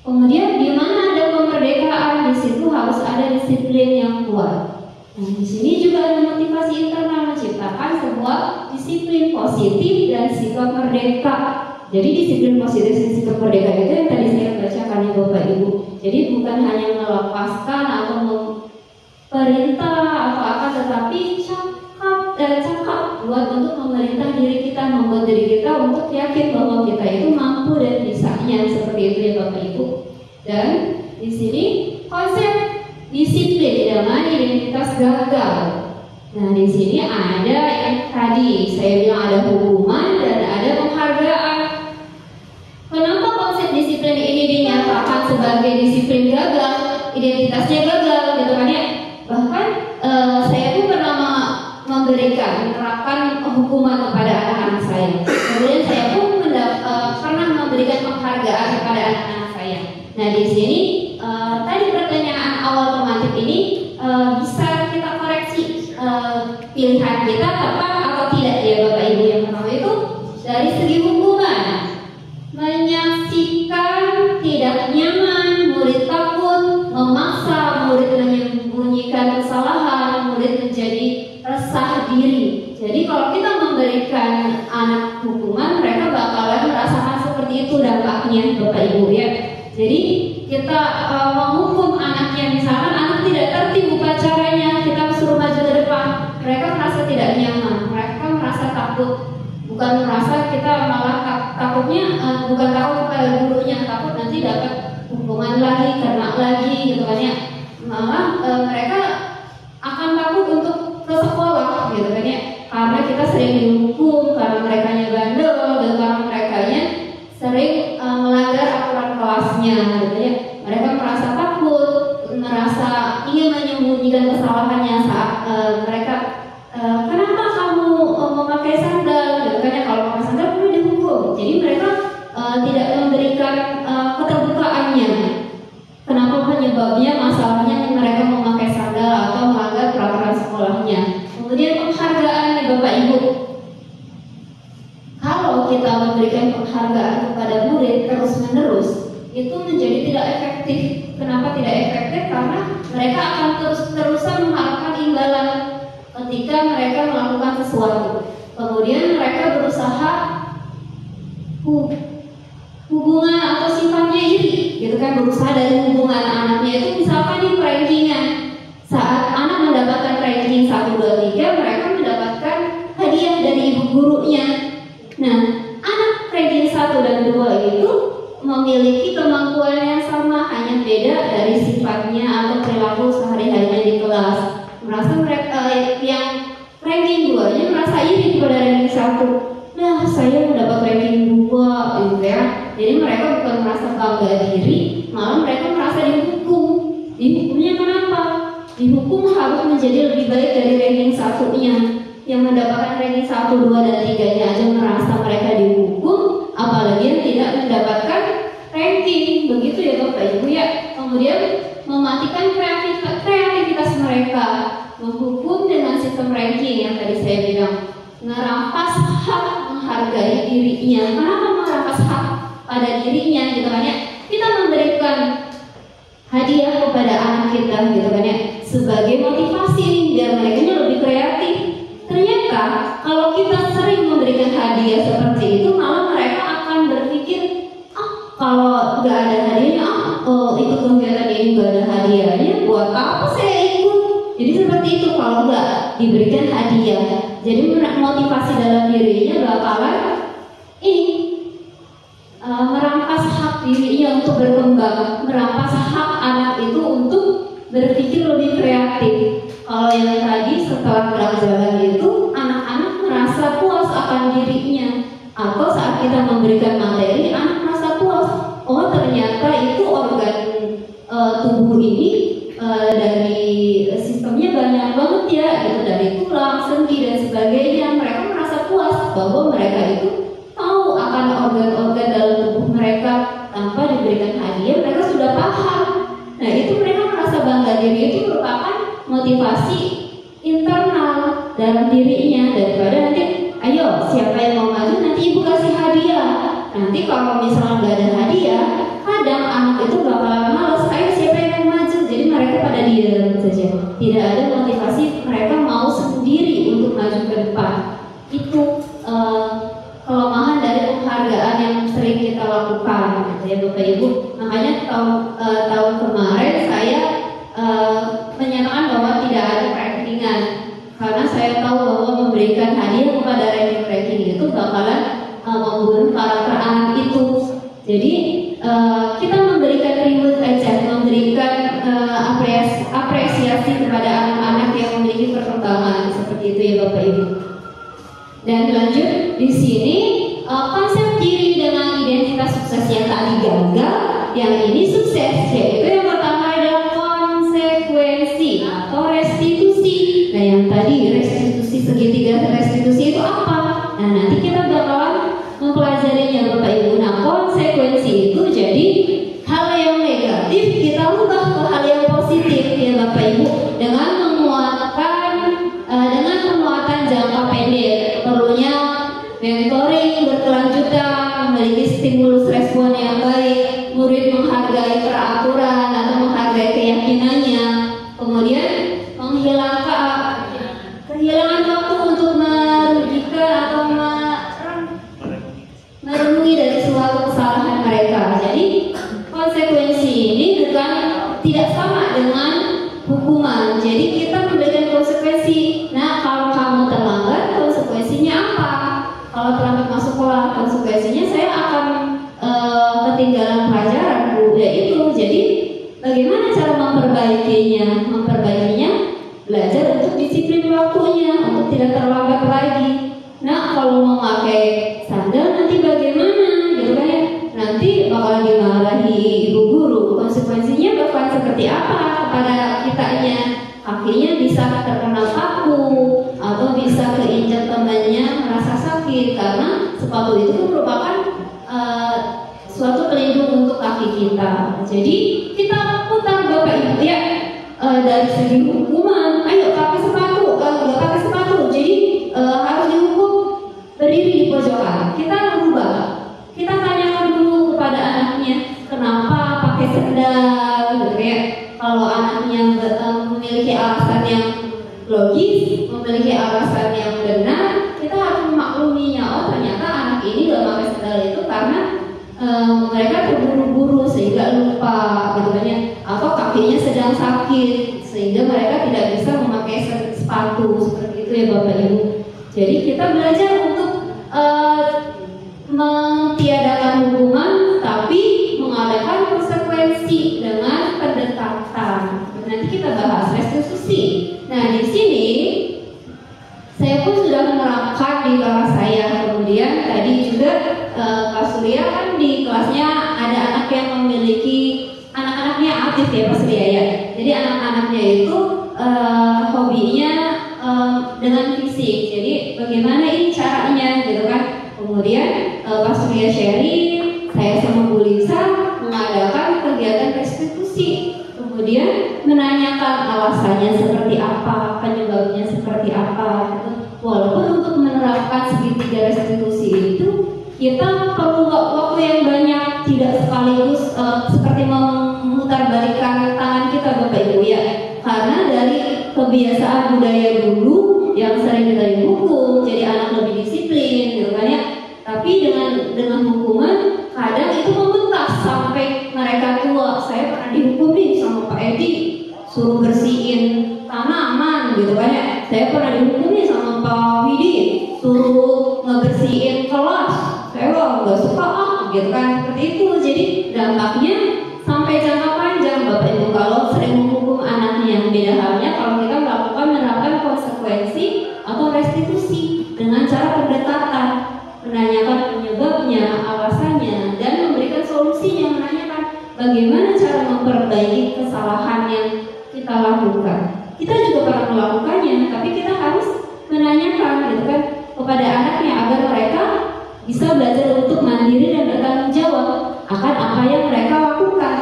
kemudian di mana ada kemerdekaan, di situ harus ada disiplin yang kuat. Nah di sini juga ada motivasi internal, menciptakan sebuah disiplin positif dan sikap merdeka. Jadi disiplin positif dan sikap merdeka itu yang tadi saya bacakan ya Bapak Ibu. Jadi bukan hanya melepaskan atau perintah atau apa, tetapi cakap buat untuk memerintah diri kita, membuat diri kita untuk yakin bahwa kita itu mampu dan bisanya, seperti itu ya Bapak Ibu. Dan di sini konsep disiplin dengan identitas gagal. Nah di sini ada yang tadi saya bilang ada hukuman dan ada penghargaan. Kenapa konsep disiplin ini dinyatakan sebagai disiplin gagal, identitasnya gagal gitu kan ya? Bahkan saya pun pernah menerapkan hukuman kepada anak-anak saya. Kemudian saya pun pernah memberikan penghargaan kepada anak-anak saya. Nah di sini tadi pertanyaan awal tematik ini bisa kita koreksi pilihan kita tepat atau tidak ya Bapak Ibu. Yang pertama itu dari segi hukuman, menyaksikan tidak nyaman, murid takut, memaksa murid menyembunyikan kesalahan, murid menjadi resah diri. Jadi kalau kita memberikan anak hukuman, mereka bakalan merasakan seperti itu dampaknya Bapak Ibu ya. Jadi kita menghukum anaknya, misalkan anak tidak tertib upacaranya, kita suruh maju ke depan, mereka merasa tidak nyaman, mereka merasa takut. Bukan merasa kita malah takutnya, bukan takut kepada gurunya, takut nanti dapat hukuman lagi, kena lagi gitu kan ya. Malah mereka akan takut untuk ke sekolah gitu kan ya, karena kita sering dihukum, karena mereka bandel dan karena mereka sering melanggar aturan kelasnya gitu ya. Mereka merasa takut, merasa ingin menyembunyikan kesalahannya saat mereka kenapa kamu memakai sandal gitu kan ya, kalau pakai sandal perlu dihukum. Jadi mereka tidak memberikan keterbukaannya. Kenapa penyebabnya, masalahnya mereka memakai sandal atau melanggar peraturan sekolahnya. Kemudian penghargaan Bapak Ibu. Kalau kita memberikan penghargaan kepada murid terus-menerus, itu menjadi tidak efektif. Kenapa tidak efektif? Karena mereka akan terus-terusan mengharapkan imbalan ketika mereka melakukan sesuatu. Kemudian mereka berusaha hubungan atau sifatnya iri, gitu kan, berusaha dari hubungan anaknya itu misalkan di rankingan. Saat anak mendapatkan ranking 1, 2, 3, mereka mendapatkan hadiah dari ibu gurunya. Nah, anak ranking 1 dan 2 itu memiliki kemampuan yang sama, hanya beda dari sifatnya atau perilaku sehari-harinya di kelas. Merasa mereka yang ranking 2-nya merasa iri kepada ranking 1. Nah, saya mendapat ranking 2 gitu ya. Jadi mereka bukan merasa bangga diri, malah mereka merasa dihukum. Dihukumnya kenapa? Dihukum harus menjadi lebih baik dari ranking 1-nya. Yang mendapatkan ranking 1, 2, dan 3-nya aja merasa mereka dihukum, apalagi yang tidak mendapatkan ranking. Begitu ya Bapak Ibu ya. Kemudian mematikan kreativitas mereka, menghukum dengan sistem ranking yang tadi saya bilang, merampas hak menghargai dirinya. Kenapa merampas hak pada dirinya gitu kan ya? Kita memberikan hadiah kepada anak kita gitu kan ya, sebagai motivasi biar mereka lebih kreatif. Ternyata kalau kita sering memberikan hadiah seperti itu, malah mereka akan berpikir, kalau nggak ada hadiahnya, ikut kegiatan ini nggak ada hadiahnya, buat apa saya ikut? Jadi seperti itu kalau nggak diberikan hadiah. Jadi motivasi dalam dirinya bakalan merampas hak dirinya untuk berkembang, merampas hak anak itu untuk berpikir lebih kreatif. Kalau yang tadi setelah gerak jalan itu, anak-anak merasa puas akan dirinya. Atau saat kita memberikan materi, anak merasa puas. Oh ternyata itu organ tubuh ini dari sistemnya banyak banget ya, gitu, dari tulang, sendi dan sebagainya. Mereka merasa puas bahwa mereka itu tahu akan organ-organ dalam tubuh mereka. Tanpa diberikan hadiah, mereka sudah paham. Nah itu mereka merasa bangga diri, itu merupakan motivasi internal dalam dirinya. Daripada nanti, ayo siapa yang mau maju, nanti ibu kasih hadiah. Nanti kalau misalnya nggak ada hadiah, kadang anak itu bakalan malas, ayo siapa yang mau maju. Jadi mereka pada diam saja, tidak ada motivasi mereka mau sendiri untuk maju ke depan. Itu kelemahan dari penghargaan yang sering kita lakukan, ya Bapak Ibu. Makanya tahun Jadi kita memberikan reward aja, memberikan apresiasi kepada anak-anak yang memiliki perkembangan seperti itu ya Bapak Ibu. Dan lanjut di sini konsep diri dengan identitas sukses yang tadi gagal, yang ini sukses, yaitu yang pertama adalah konsekuensi atau restitusi. Nah yang tadi restitusi segitiga restitusi itu apa? Nah nanti kita bakalan mempelajarinya Bapak Ibu. Nah konsekuensi itu jadi hal yang negatif kita ubah ke hal yang positif ya Bapak Ibu, dengan penguatan jangka pendek. Perlunya mentoring berkelanjutan, memiliki stimulus respon yang baik, murid menghargai peraturan atau menghargai keyakinannya, kemudian kehilangan waktu untuk merugikan atau merenungi dari suatu kesalahan mereka. Jadi konsekuensi ini bukan tidak sama dengan hukuman. Jadi kita memberikan konsekuensi. Nah kalau kamu terlambat, konsekuensinya apa? Kalau terlambat masuk sekolah, konsekuensinya saya akan ketinggalan pelajaran Bu. Ya itu. Jadi bagaimana cara memperbaikinya? Belajar untuk disiplin waktunya, untuk tidak terlambat lagi. Nah kalau memakai sandal nanti bagaimana? Gitu kan ya? Nanti bakal dimarahi ibu guru. Konsekuensinya bakal seperti apa kepada kitanya? Kakinya bisa terkena paku atau bisa keinjak temannya merasa sakit, karena sepatu itu merupakan suatu pelindung untuk kaki kita. Jadi kita putar Bapak Ibu ya, dari segi hukuman, ayo pakai sepatu, nggak pakai sepatu, jadi harus dihukum berdiri di pojokan. Kita rubah, kita tanyakan dulu kepada anaknya kenapa pakai sendal, gitu ya. Kalau anaknya memiliki alasan yang logis, memiliki alasan yang benar, kita harus memakluminya. Oh ternyata anak ini gak pakai sendal itu karena mereka terburu-buru sehingga lupa, gitu kan ya. Atau kakinya sedang sakit sehingga mereka tidak bisa memakai sepatu, seperti itu ya Bapak Ibu. Jadi kita belajar untuk mentiadakan hukuman, tapi mengadakan konsekuensi dengan pendekatan. Nanti kita bahas restitusi. Nah di sini saya pun sudah menerapkan di kelas saya. Kemudian tadi juga Pak Surya kan di kelasnya ada anak yang memiliki anak-anaknya aktif ya Pak Surya ya. Jadi anak-anaknya itu hobinya dengan fisik. Jadi bagaimana ini caranya gitu kan. Kemudian Pak Surya sharing, saya sama Bu Lisa mengadakan kegiatan restitusi. Kemudian menanyakan alasannya seperti apa, penyebabnya seperti apa gitu. Walaupun untuk menerapkan segitiga restitusi itu kita perlu waktu yang banyak, tidak sekaligus seperti memutarbalikkan tangan kita Bapak Ibu ya. Karena dari kebiasaan budaya dulu yang sering kita dihukum, jadi anak lebih disiplin gitu kan ya. Tapi dengan hukuman kadang itu membekas sampai mereka tua. Saya pernah dihukum nih sama Pak Edi, suruh bersihin tanaman gitu kan ya. Saya pernah dihukum nih sama Pak Widi, suruh ngebersihin kelas. Saya nggak suka gitu kan, seperti itu. Jadi dampaknya sampai jangka panjang Bapak Ibu kalau sering menghukum anaknya. Beda halnya kalau kita menerapkan konsekuensi atau restitusi dengan cara pendekatan, menanyakan penyebabnya, alasannya, dan memberikan solusinya, menanyakan bagaimana cara memperbaiki kesalahan yang kita lakukan. Kita juga pernah melakukannya, tapi kita harus menanyakan gitu kan kepada anaknya agar mereka bisa belajar untuk mandiri dan bertanggung jawab akan apa yang mereka lakukan.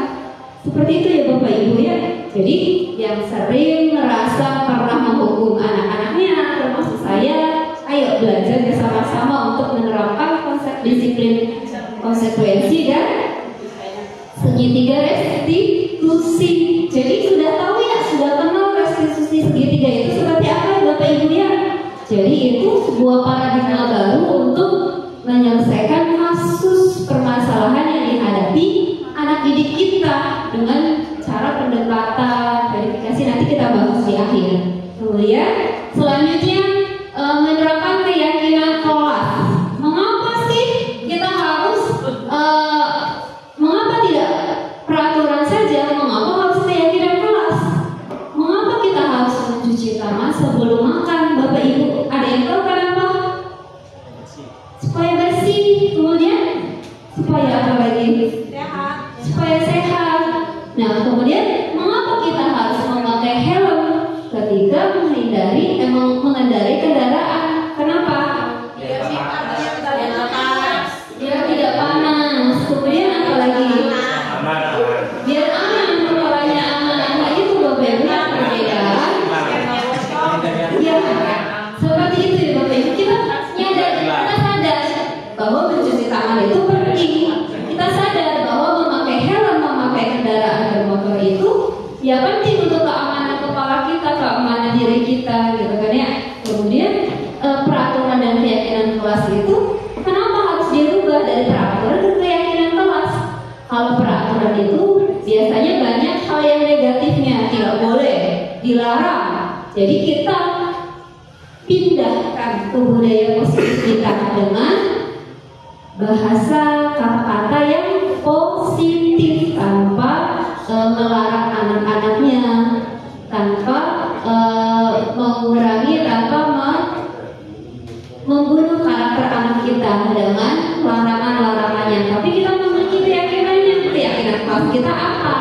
Seperti itu ya Bapak Ibu ya. Jadi yang sering merasa pernah menghukum anak-anaknya termasuk saya, ayo belajar bersama-sama untuk menerapkan konsep disiplin konsekuensi dan segitiga restitusi. Jadi sudah tahu ya, sudah kenal restitusi segitiga itu seperti apa Bapak Ibu ya. Jadi itu sebuah paradigma baru untuk menyelesaikan kasus permasalahan yang dihadapi anak didik kita dengan cara pendekatan, verifikasi, nanti kita bahas di akhir. Kemudian selanjutnya menerapkan keyakinan kelas. Mengapa sih kita harus itu ya Bapak Ibu. Kita sadar bahwa mencuci tangan itu penting. Kita sadar bahwa memakai helm, memakai kendaraan bermotor itu ya penting untuk keamanan kepala kita, keamanan diri kita, gitu kan ya. Kemudian peraturan dan keyakinan kelas itu kenapa harus dirubah dari peraturan ke keyakinan kelas? Kalau peraturan itu biasanya banyak hal yang negatifnya, tidak boleh, dilarang. Jadi kita pindahkan ke budaya positif kita dengan bahasa kata-kata yang positif tanpa melarang anak-anaknya, tanpa mengurangi, tanpa membunuh karakter anak kita dengan larangan-larangannya. Tapi kita memiliki keyakinan kelas kita apa?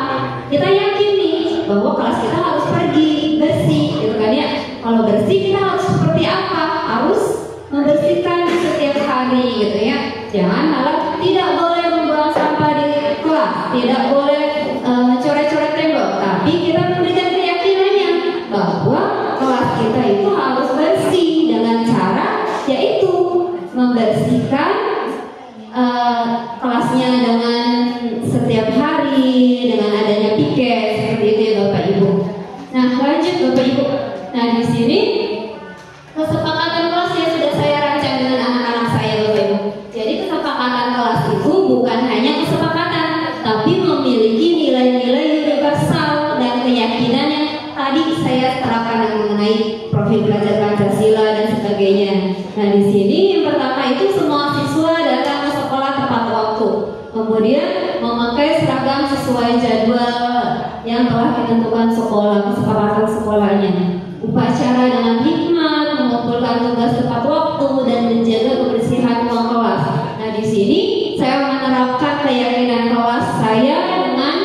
Kita yakini bahwa kelas kita harus pergi bersih, gitu kan ya. Kalau bersih kita harus seperti apa? Harus membersihkan setiap hari, gitu ya. Jangan malah tidak boleh membuang sampah di kelas, tidak boleh mencoret-coret tembok. Tapi kita memberikan keyakinannya bahwa kelas kita itu harus bersih dengan cara yaitu membersihkan kelasnya dengan setiap hari dengan adanya piket seperti itu ya Bapak Ibu. Nah lanjut Bapak Ibu. Nah di sini kesepakatan kelas yang sudah saya rancang dengan anak-anak saya Bapak Ibu. Jadi kesepakatan kelas itu bukan hanya kesepakatan, tapi memiliki nilai-nilai universal dan keyakinan yang tadi saya terapkan mengenai profil belajar Pancasila dan sebagainya. Nah di sini yang pertama itu semua siswa datang ke sekolah tepat waktu. Kemudian memakai seragam sesuai jadwal yang telah ditentukan sekolah, kesepakatan sekolahnya. Upacara dengan hikmat, mengumpulkan tugas tepat waktu dan menjaga kebersihan ruang kelas. Nah di sini saya menerapkan keyakinan kelas saya dengan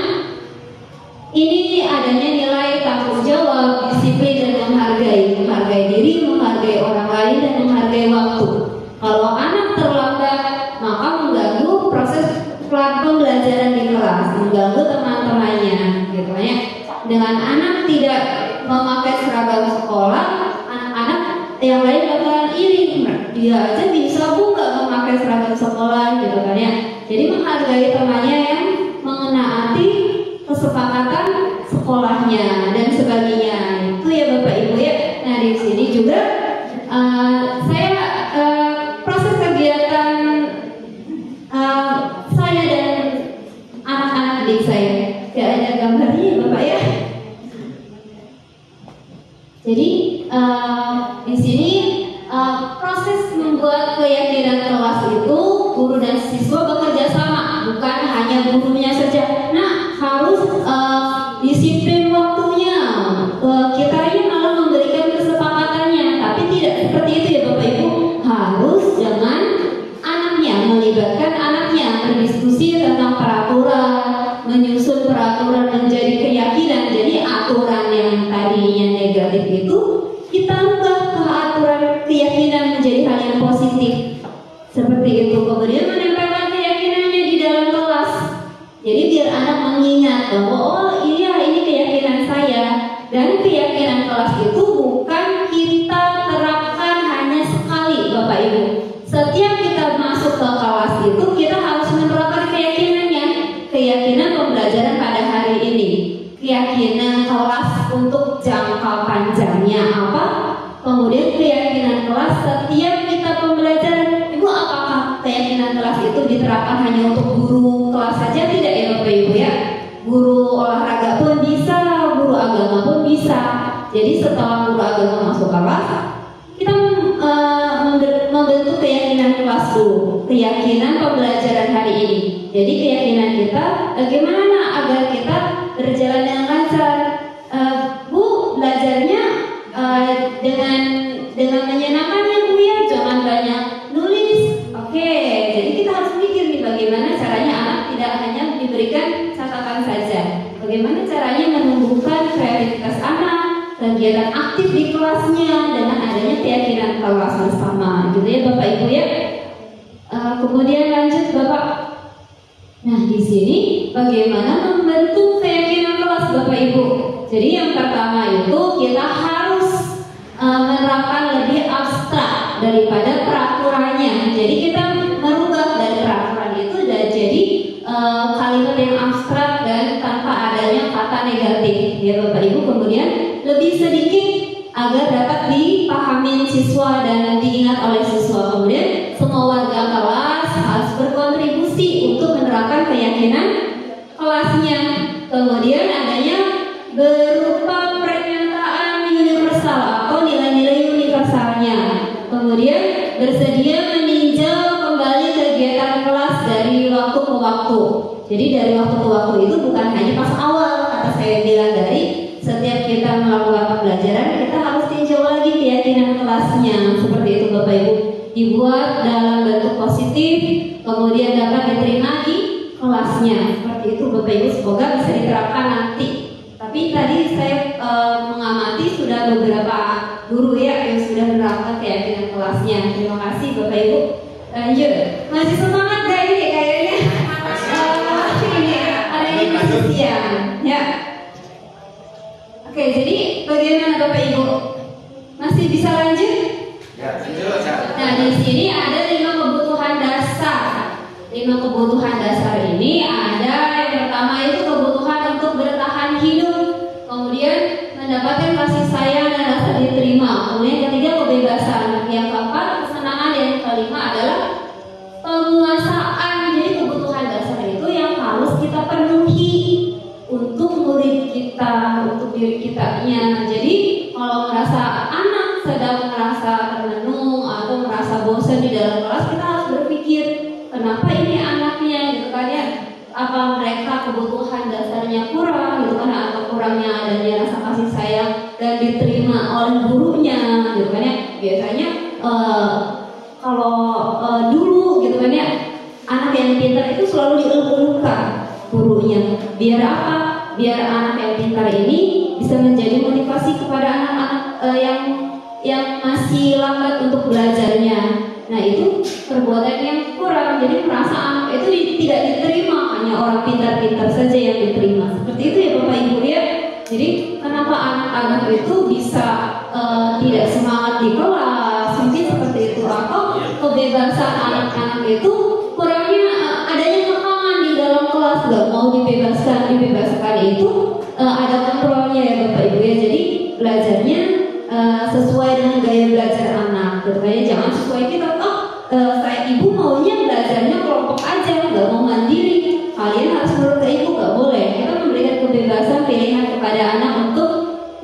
ini adanya nilai tanggung jawab, disiplin dan menghargai diri, menghargai orang lain dan menghargai waktu. Kalau anak terlambat maka mengganggu proses pembelajaran di kelas, mengganggu teman-temannya, gitu ya. Dengan anak tidak memakai seragam sekolah, anak-anak yang lain bakalan iri, dia aja bisa nggak memakai seragam sekolah, gitu kan ya. Jadi menghargai temannya yang mengenaati kesepakatan sekolahnya dan sebagainya. Itu ya Bapak Ibu ya. Nah di sini juga saya proses kegiatan saya dan anak-anak didik saya. Gak ada gambarnya Bapak ya. Jadi di sini proses membuat keyakinan kelas itu guru dan siswa bekerja sama, bukan hanya gurunya saja. Nah harus disiplin waktunya. Kita ini malah memberikan kesepakatannya, tapi tidak seperti itu ya Bapak Ibu. Harus dengan anaknya, melibatkan anaknya berdiskusi tentang peraturan, menyusun peraturan menjadi keyakinan. Jadi aturan yang tadinya negatif itu kita ubah ke aturan keyakinan menjadi hal yang positif. Seperti itu. Kemudian menempelkan keyakinannya di dalam kelas. Jadi biar anak mengingat bahwa oh iya ini keyakinan saya. Dan keyakinan kelas itu bukan kita terapkan hanya sekali Bapak Ibu. Setiap kita masuk ke kelas itu kita harus menerapkan keyakinannya. Keyakinan pembelajaran pada hari ini, keyakinan kelas untuk jangka panjangnya apa, kemudian keyakinan kelas setiap kita pembelajaran. Ibu apakah keyakinan kelas itu diterapkan hanya untuk guru kelas saja? Tidak ya Bapak Ibu ya. Guru olahraga pun bisa, guru agama pun bisa. Jadi setelah guru agama masuk kelas, kita membentuk keyakinan kelas dulu, keyakinan pembelajaran hari ini. Jadi keyakinan kita bagaimana agar kita berjalan dengan lancar. Bu belajarnya dengan menyenangkan ya Bu ya, jangan banyak nulis. Oke, jadi kita harus mikir nih bagaimana caranya anak tidak hanya diberikan catatan saja. Bagaimana caranya menumbuhkan kreativitas anak, kegiatan aktif di kelasnya dengan adanya keyakinan kelas bersama, gitu ya Bapak Ibu ya. Kemudian lanjut Bapak. Nah di sini bagaimana membentuk keyakinan kelas Bapak Ibu. Jadi yang pertama itu kita harus menerapkan lebih abstrak daripada peraturannya. Jadi kita merubah dari peraturan itu dan jadi kalimat yang abstrak dan tanpa adanya kata negatif, ya Bapak Ibu. Kemudian lebih sedikit agar dapat dipahami siswa dan diingat oleh siswa. Kemudian semua warga kelas harus berkontribusi untuk menerapkan keyakinan kelasnya. Kemudian adanya berupa pernyataan universal atau nilai-nilai universalnya. Kemudian bersedia meninjau kembali kegiatan kelas dari waktu ke waktu. Jadi dari waktu ke waktu itu bukan hanya pas awal, kata saya bilang, dari setiap kita melakukan pembelajaran kita harus tinjau lagi keyakinan kelasnya. Seperti itu Bapak Ibu. Dibuat dalam bentuk positif, kemudian dapat diterima di kelasnya. Seperti itu Bapak Ibu, semoga bisa diterapkan nanti. Tapi tadi saya mengamati sudah beberapa guru ya yang sudah menerapkan keyakinan kelasnya. Terima kasih Bapak Ibu. Lanjut, masih semangat gak ini kayaknya? Ini ada ini masih siang ya. Oke, jadi bagaimana Bapak Ibu? Masih bisa lanjut? Ya, lanjut ya. Nah, di sini ada 5 kebutuhan dasar. 5 kebutuhan dasar ini ada yang pertama itu kebutuhan untuk bertahan hidup, kemudian mendapatkan kasih sayang dan rasa diterima. Kemudian yang ketiga kebebasan, yang keempat kesenangan, dan yang kelima adalah penguasaan. Jadi kebutuhan dasar itu yang harus kita penuhi untuk murid kita, untuk diri kitanya. Jadi kalau merasa anak sedang merasa termenung atau merasa bosan di dalam kelas, kita harus berpikir kenapa ini anaknya gitu kan ya, apa mereka kebutuhan dasarnya kurang gitu kan, atau kurangnya adanya rasa kasih sayang dan diterima oleh gurunya gitu kan ya. Biasanya kalau dulu gitu kan ya, anak yang pintar itu selalu dieluk-elukan gurunya. Biar apa? Biar anak yang pintar ini bisa menjadi motivasi kepada anak-anak yang masih lambat untuk belajarnya. Nah itu perbuatan yang kurang, jadi merasa anak itu tidak diterima, hanya orang pintar-pintar saja yang diterima. Seperti itu ya Bapak Ibu ya. Jadi kenapa anak-anak itu bisa tidak semangat di kelas, mungkin seperti itu, atau kebebasan anak-anak itu kurangnya adanya kekangan di dalam kelas, gak mau dibebaskan itu ada kontrolnya ya Bapak Ibu ya. Jadi belajarnya sesuai dengan gaya belajar anak. Makanya jangan sesuai kita. Saya ibu maunya belajarnya kelompok aja, nggak mau mandiri. Kalian harus menurut ke ibu, nggak boleh. Kita memberikan kebebasan pilihan kepada anak untuk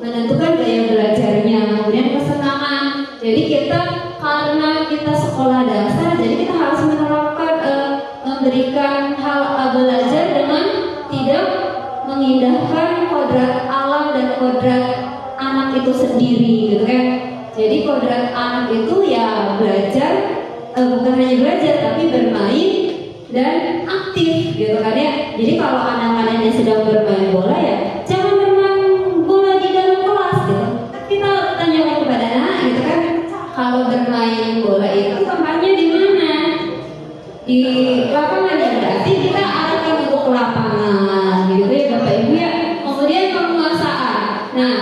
menentukan gaya belajarnya. Kemudian kesenangan. Jadi kita karena kita sekolah dasar, jadi kita harus menerapkan memberikan hal belajar dengan tidak mengindahkan kodrat alam dan kodrat anak itu sendiri gitu kan. Jadi kodrat anak itu ya belajar, bukan hanya belajar tapi bermain dan aktif gitu kan ya. Jadi kalau anak-anak yang sedang bermain bola ya jangan bermain bola di dalam kelas gitu. Kita tanyakan kepada anak gitu kan, kalau bermain bola itu tempatnya di mana? Di lapangan ya, berarti kita arahkan untuk lapangan gitu ya Bapak Ibu ya. Kemudian penguasaan. Nah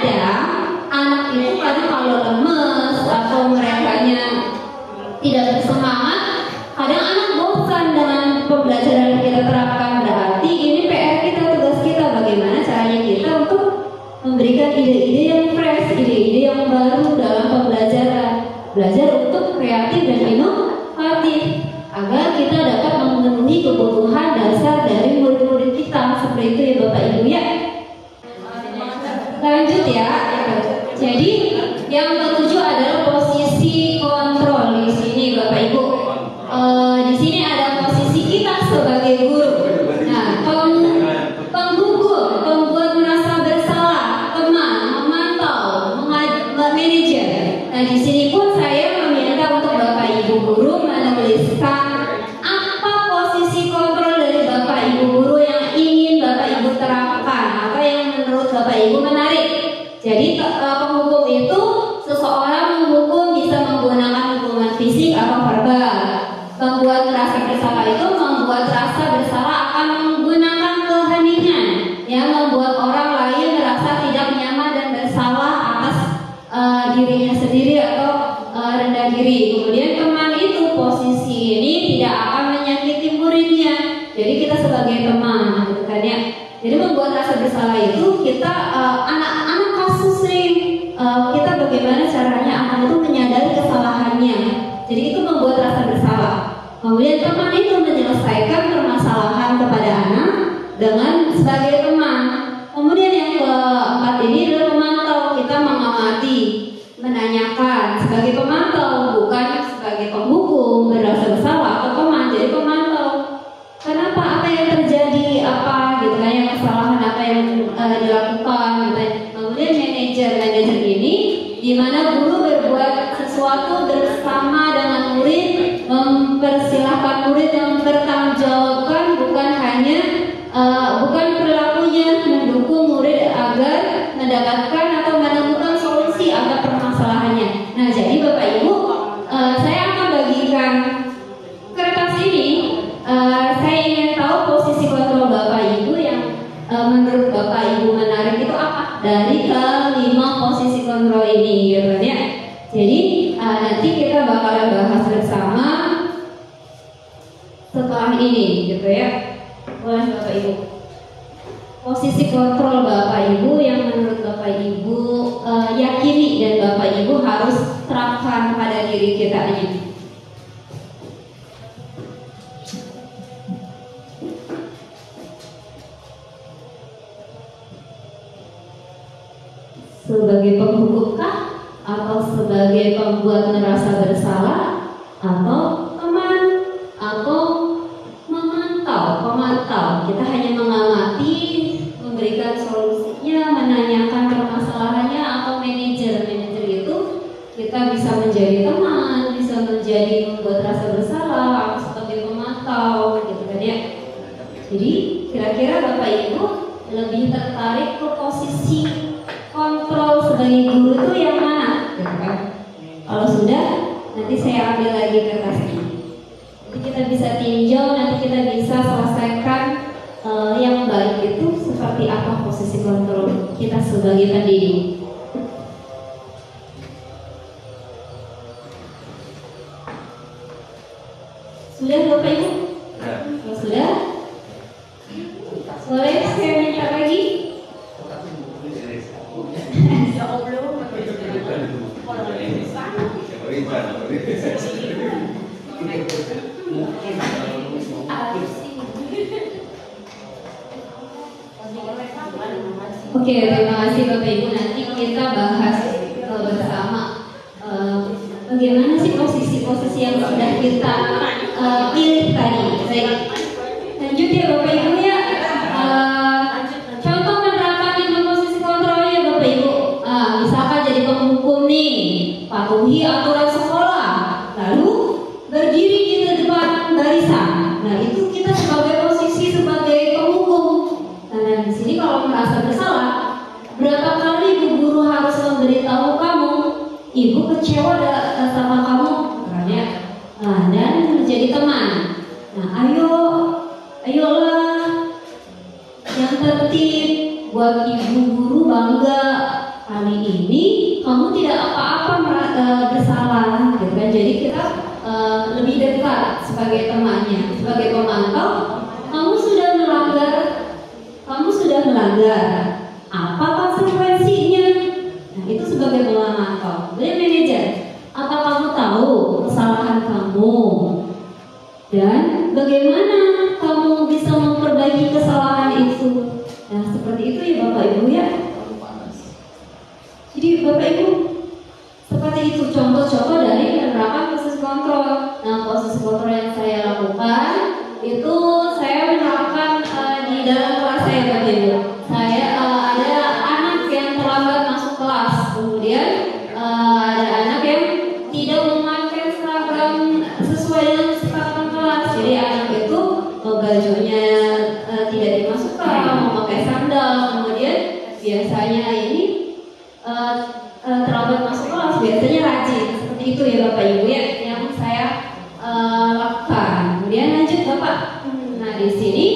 kadang anak itu kadang kalau lemes atau merekanya tidak bersemangat, kadang anak bosan dengan pembelajaran yang kita terapkan. Berarti ini PR kita, tugas kita, bagaimana caranya kita untuk memberikan ide-ide yang fresh, ide-ide yang baru dalam pembelajaran. Belajar untuk kreatif dan inovatif agar kita dapat memenuhi kebutuhan dasar dari murid-murid kita. Seperti itu ya Bapak Ibu ya. Lanjut ya. Jadi yang ketujuh adalah posisi kontrol di sini Bapak Ibu. Di sini ada posisi kita sebagai guru. Nah, penghukum, pembuat merasa bersalah, teman, memantau, manajer. Nah, di sini pun saya meminta untuk Bapak Ibu guru menuliskan apa posisi kontrol dari Bapak Ibu guru yang ingin Bapak Ibu terapkan atau yang menurut Bapak Ibu menarik. Jadi penghukum itu seseorang menghukum bisa menggunakan hukuman fisik atau verbal. Pembuat merasa bersalah itu membuat rasa bersalah akan menggunakan keheningan yang membuat orang lain merasa tidak nyaman dan bersalah atas dirinya sendiri atau rendah diri. Kemudian teman itu posisi ini tidak akan menyakiti muridnya. Jadi kita sebagai teman, gitu kan ya. Jadi membuat rasa bersalah itu kita anak-anak kasus nih, kita bagaimana caranya anak itu menyadari kesalahannya. Jadi itu membuat rasa bersalah. Kemudian teman itu menyelesaikan permasalahan kepada anak dengan sebagai teman. Kemudian yang keempat ini adalah pemantau. Kita mengamati, menanyakan sebagai pemantau, bukan sebagai penghukum berrasa bersalah atau teman. Jadi pemantau. Kenapa? Apa yang terjadi? Apa gitu kan? Yang kesalahan apa yang dilakukan? Gitu. Kemudian manajer ini, di mana guru berbuat sesuatu bersama dengan murid, mempersilahkan murid yang bertanggungjawabkan, bukan hanya bukan perilakunya, mendukung murid agar mendapatkan atau menemukan solusi agar permasalahannya. Nah, jadi Bapak Ibu, saya akan bagikan kertas ini. Saya ingin tahu posisi kontrol Bapak Ibu yang menurut Bapak Ibu menarik itu apa dari kelima posisi kontrol ini, gitu ya. Jadi nanti kita bakalan bahas bersama setelah ini, gitu ya. Boleh Bapak Ibu. Posisi kontrol Bapak Ibu yang menurut Bapak Ibu yakini dan Bapak Ibu harus terapkan pada diri kita ini. Sebagai penghukumkah atau sebagai pembuat merasa bersalah atau teman atau pemantau. Kita hanya mengamati, memberikan solusinya, menanyakan permasalahannya, atau manajer itu kita bisa menjadi teman, bisa menjadi membuat rasa bersalah atau sebagai pemantau, gitu kan ya. Jadi kira-kira Bapak Ibu lebih tertarik ke posisi kontrol sebagai guru itu yang mana? Gitu kan? Kalau sudah, nanti saya ambil lagi kertasnya. Nanti kita bisa tinjau, nanti kita bisa selesaikan yang baik itu seperti apa posisi kontrol kita sebagai pendidik. Sudah Bapak Ibu? Kalau sudah, boleh saya minta lagi? Oke, terima kasih Bapak Ibu. Nanti kita bahas bersama bagaimana sih posisi-posisi yang sudah kita pilih tadi. Baik, lanjut ya Bapak Ibu ya. Contoh menerapkan lima posisi kontrolnya Bapak Ibu. Misalkan jadi penghukum nih, patuhi aturan sekolah, lalu berdiri di depan barisan. Nah itu kita sebagai posisi sebagai penghukum. Nah di sini kalau merasa bersalah, berapa kali ibu guru harus memberitahu kamu, ibu kecewa sama kamu, ya. Dan menjadi teman. Nah ayolah yang tertib, buat ibu guru bangga. Kali ini kamu tidak apa-apa bersalah, gitu kan? Jadi kita lebih dekat sebagai temannya, sebagai pemantau. Kamu sudah melanggar, apa konsekuensinya? Nah itu sebagai pemantau. Kemudian manajer, apa kamu tahu kesalahan kamu dan bagaimana kamu bisa memperbaiki kesalahan itu? Nah seperti itu ya Bapak Ibu ya. Jadi Bapak Ibu, seperti itu contoh-contoh dari penerapan posisi kontrol. Nah posisi kontrol yang saya lakukan itu saya menerapkan di dalam kelas saya Bapak Ibu. Saya ada anak yang terlambat masuk kelas, kemudian ada anak yang tidak memakai seragam sesuai dengan seragam kelas. Jadi anak itu bajunya tidak dimasukkan, memakai sandal, kemudian biasanya ini terlambat masuk kelas, biasanya rajin. Seperti itu ya Bapak Ibu ya yang saya lakukan. Kemudian lanjut Bapak. Nah di sini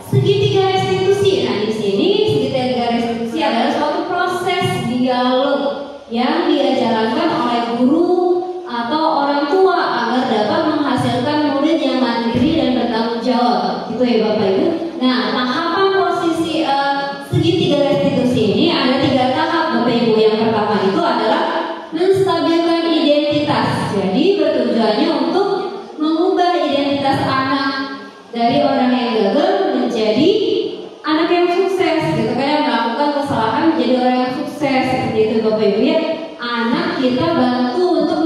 segitiga restitusi. Nah di sini segitiga restitusi adalah suatu proses dialog yang dia jalankan oleh guru atau orang tua agar dapat menghasilkan murid yang mandiri dan bertanggung jawab. Gitu ya Bapak Ibu. Nah, tahapan posisi segitiga restitusi ini ada 3 tahap Bapak Ibu. Yang pertama itu adalah menstabilkan identitas. Jadi bertujuannya untuk mengubah identitas anak dari orang yang gagal menjadi anak yang sukses, gitu kan, yang melakukan kesalahan menjadi orang yang sukses, seperti itu Bapak Ibu ya. Anak kita bantu untuk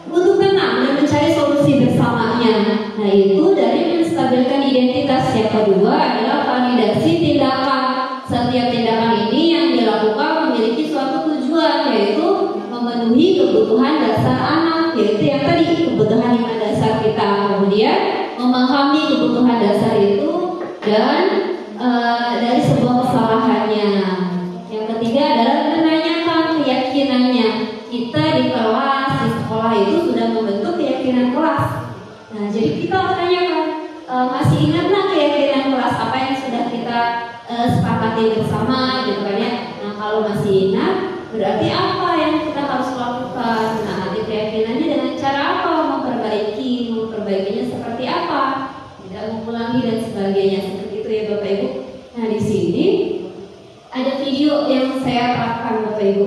untuk tenang dan mencari solusi bersamanya. Nah, itu dari menstabilkan identitas. Yang kedua adalah validasi tindakan. Setiap tindakan ini yang dilakukan memiliki suatu tujuan, yaitu memenuhi kebutuhan dasar anak, yaitu yang tadi kebutuhan 5 dasar kita. Kemudian memahami kebutuhan dasar itu dan dari sebuah kesalahannya. Yang ketiga adalah menanyakan keyakinannya. Kita di kelas, di sekolah itu sudah membentuk keyakinan kelas. Nah, jadi kita harus tanyakan, masih ingat nggak keyakinan kelas apa yang sudah kita sepakati bersama, gitu kan ya. Nah, kalau masih ingat, berarti apa yang kita harus lakukan? Nah, nanti keyakinannya dengan cara apa? Memperbaikinya seperti apa? Tidak mengulangi dan sebagainya, seperti itu ya Bapak Ibu. Nah, di sini ada video yang saya terapkan Bapak Ibu.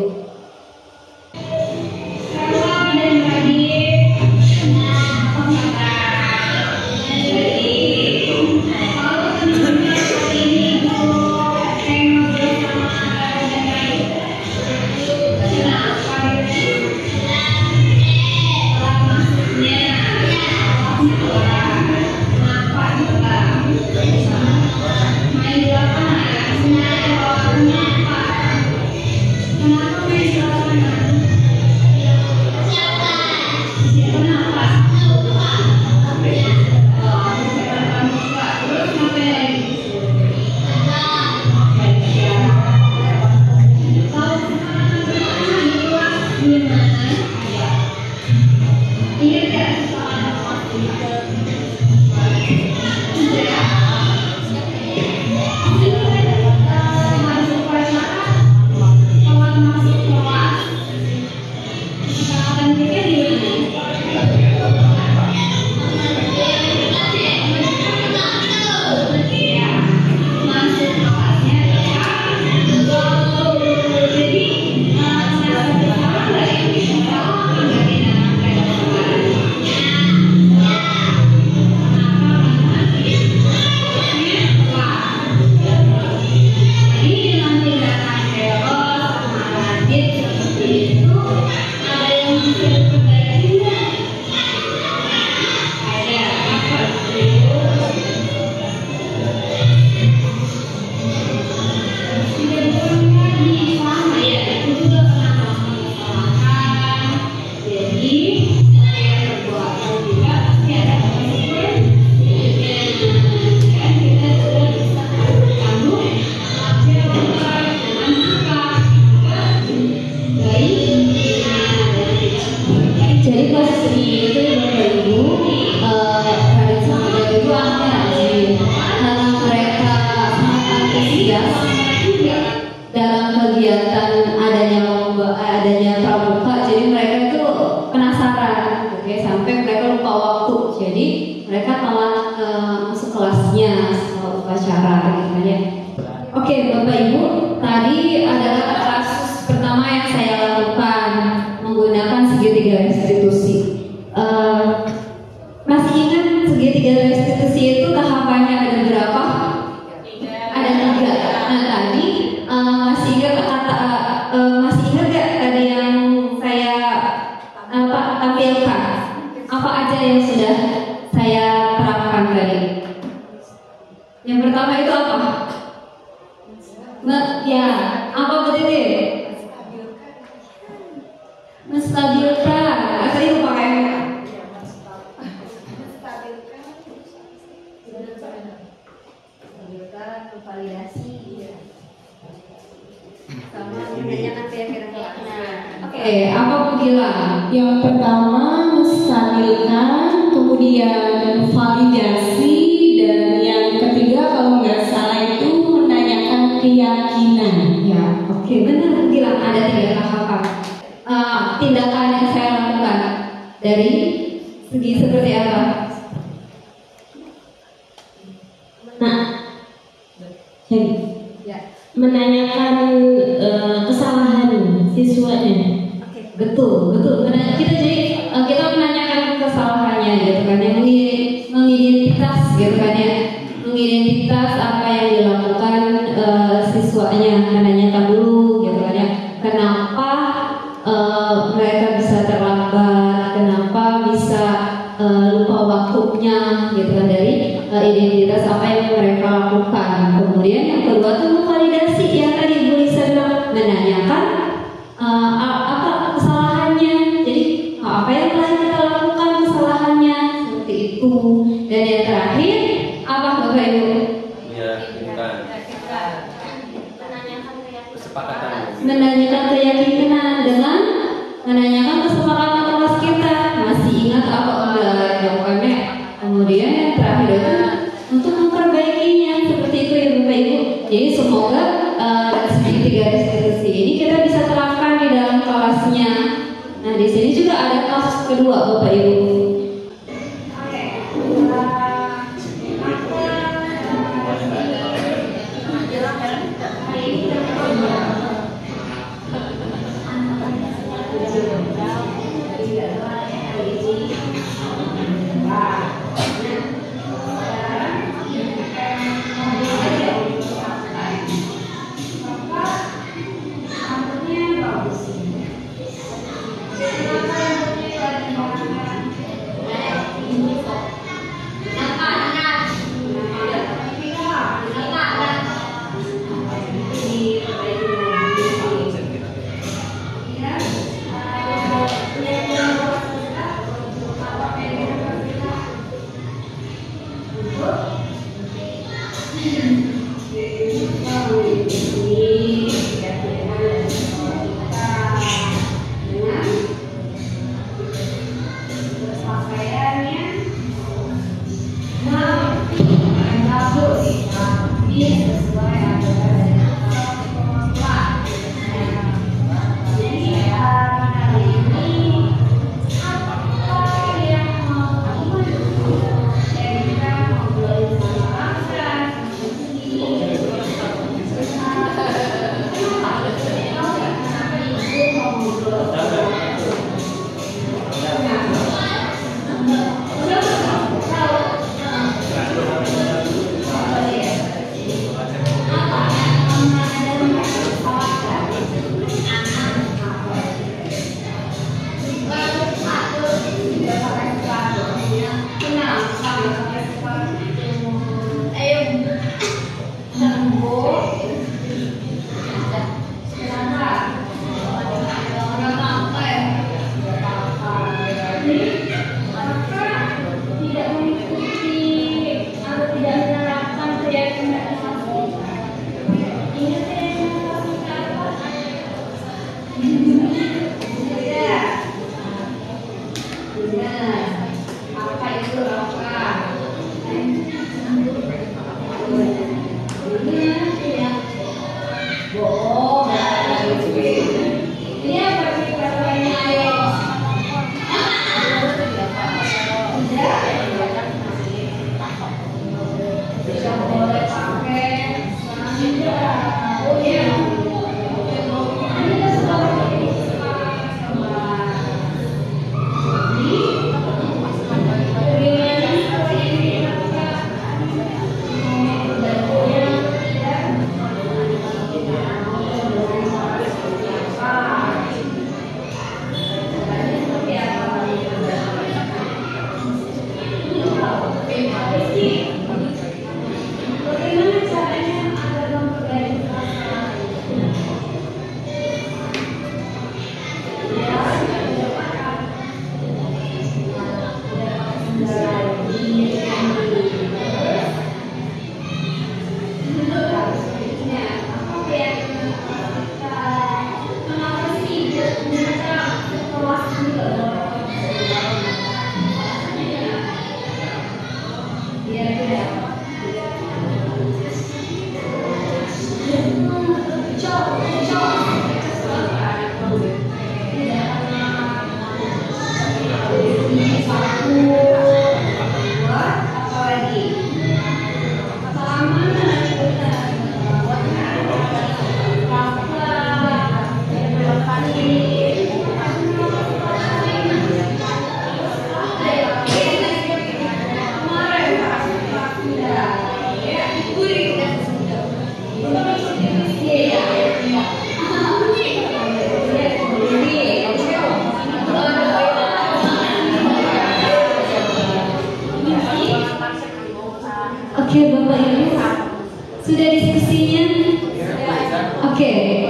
Oke, Bapak Ibu, tadi adalah kasus pertama yang saya lakukan menggunakan segitiga restitusi. Masih ingat segitiga restitusi itu tahapannya ada berapa? Ada 3. Nah, tadi masih ingat gak tadi yang saya tampilkan? Apa aja yang sudah saya terapkan tadi? Yang pertama itu apa? Ya, apa berarti? Menstabilkan. Tadi itu pakai validasi, sama menanyakan keyakinan. Oke, apa bilang? Yang pertama menstabilkan, kemudian validasi, dan yang ketiga kalau nggak salah itu menanyakan keyakinan. Ya, oke, benar bilang ada paham. Tindakan yang saya lakukan dari segi seperti apa? Nah, menanyakan kesalahan siswanya. Betul. Kita jadi kita menanyakan kesalahannya gitu kan, yang mengidentitas gitu kan ya, mengidentitas apa yang dilakukan siswanya, menanyakan dulu gitu kan ya, kenapa mereka bisa terlambat, kenapa bisa lupa waktunya gitu kan, dari identitas apa yang mereka lakukan. Kemudian yang kedua tuh memvalidasi yang tadi Bu Lisa bilang, menanyakan apa kesalahannya, jadi apa yang telah kita lakukan kesalahannya, seperti itu. Dan yang terakhir apa Bapak Ibu? Ya, bukan. Kesepakatan. Menanyakan keyakinan dengan menanyakan kesepakatan kelas kita, masih ingat apa enggak jawabannya. Kemudian yang terakhir itu untuk memperbaikinya, seperti itu ya Bapak Ibu. Jadi semoga tiga diskusi ini kita bisa terapkan di dalam kelasnya. Nah di sini juga ada kelas kedua Bapak Ibu.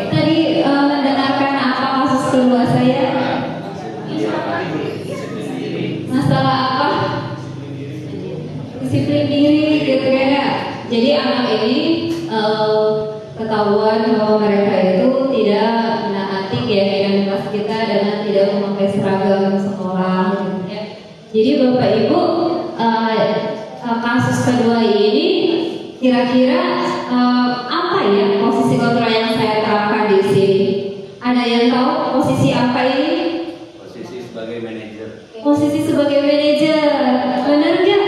tadi mendengarkan apa kasus kedua saya? Masalah apa? Disiplin diri gitu ya. Jadi anak ini ketahuan bahwa mereka itu tidak menaati keyakinan kelas kita dengan tidak memakai seragam sekolah gitu ya. Jadi Bapak Ibu, kasus kedua ini kira-kira apa ya posisi kontrol yang saya terapkan di sini? Ada yang tahu posisi apa ini? Posisi sebagai manajer. Posisi sebagai manajer, benar nggak?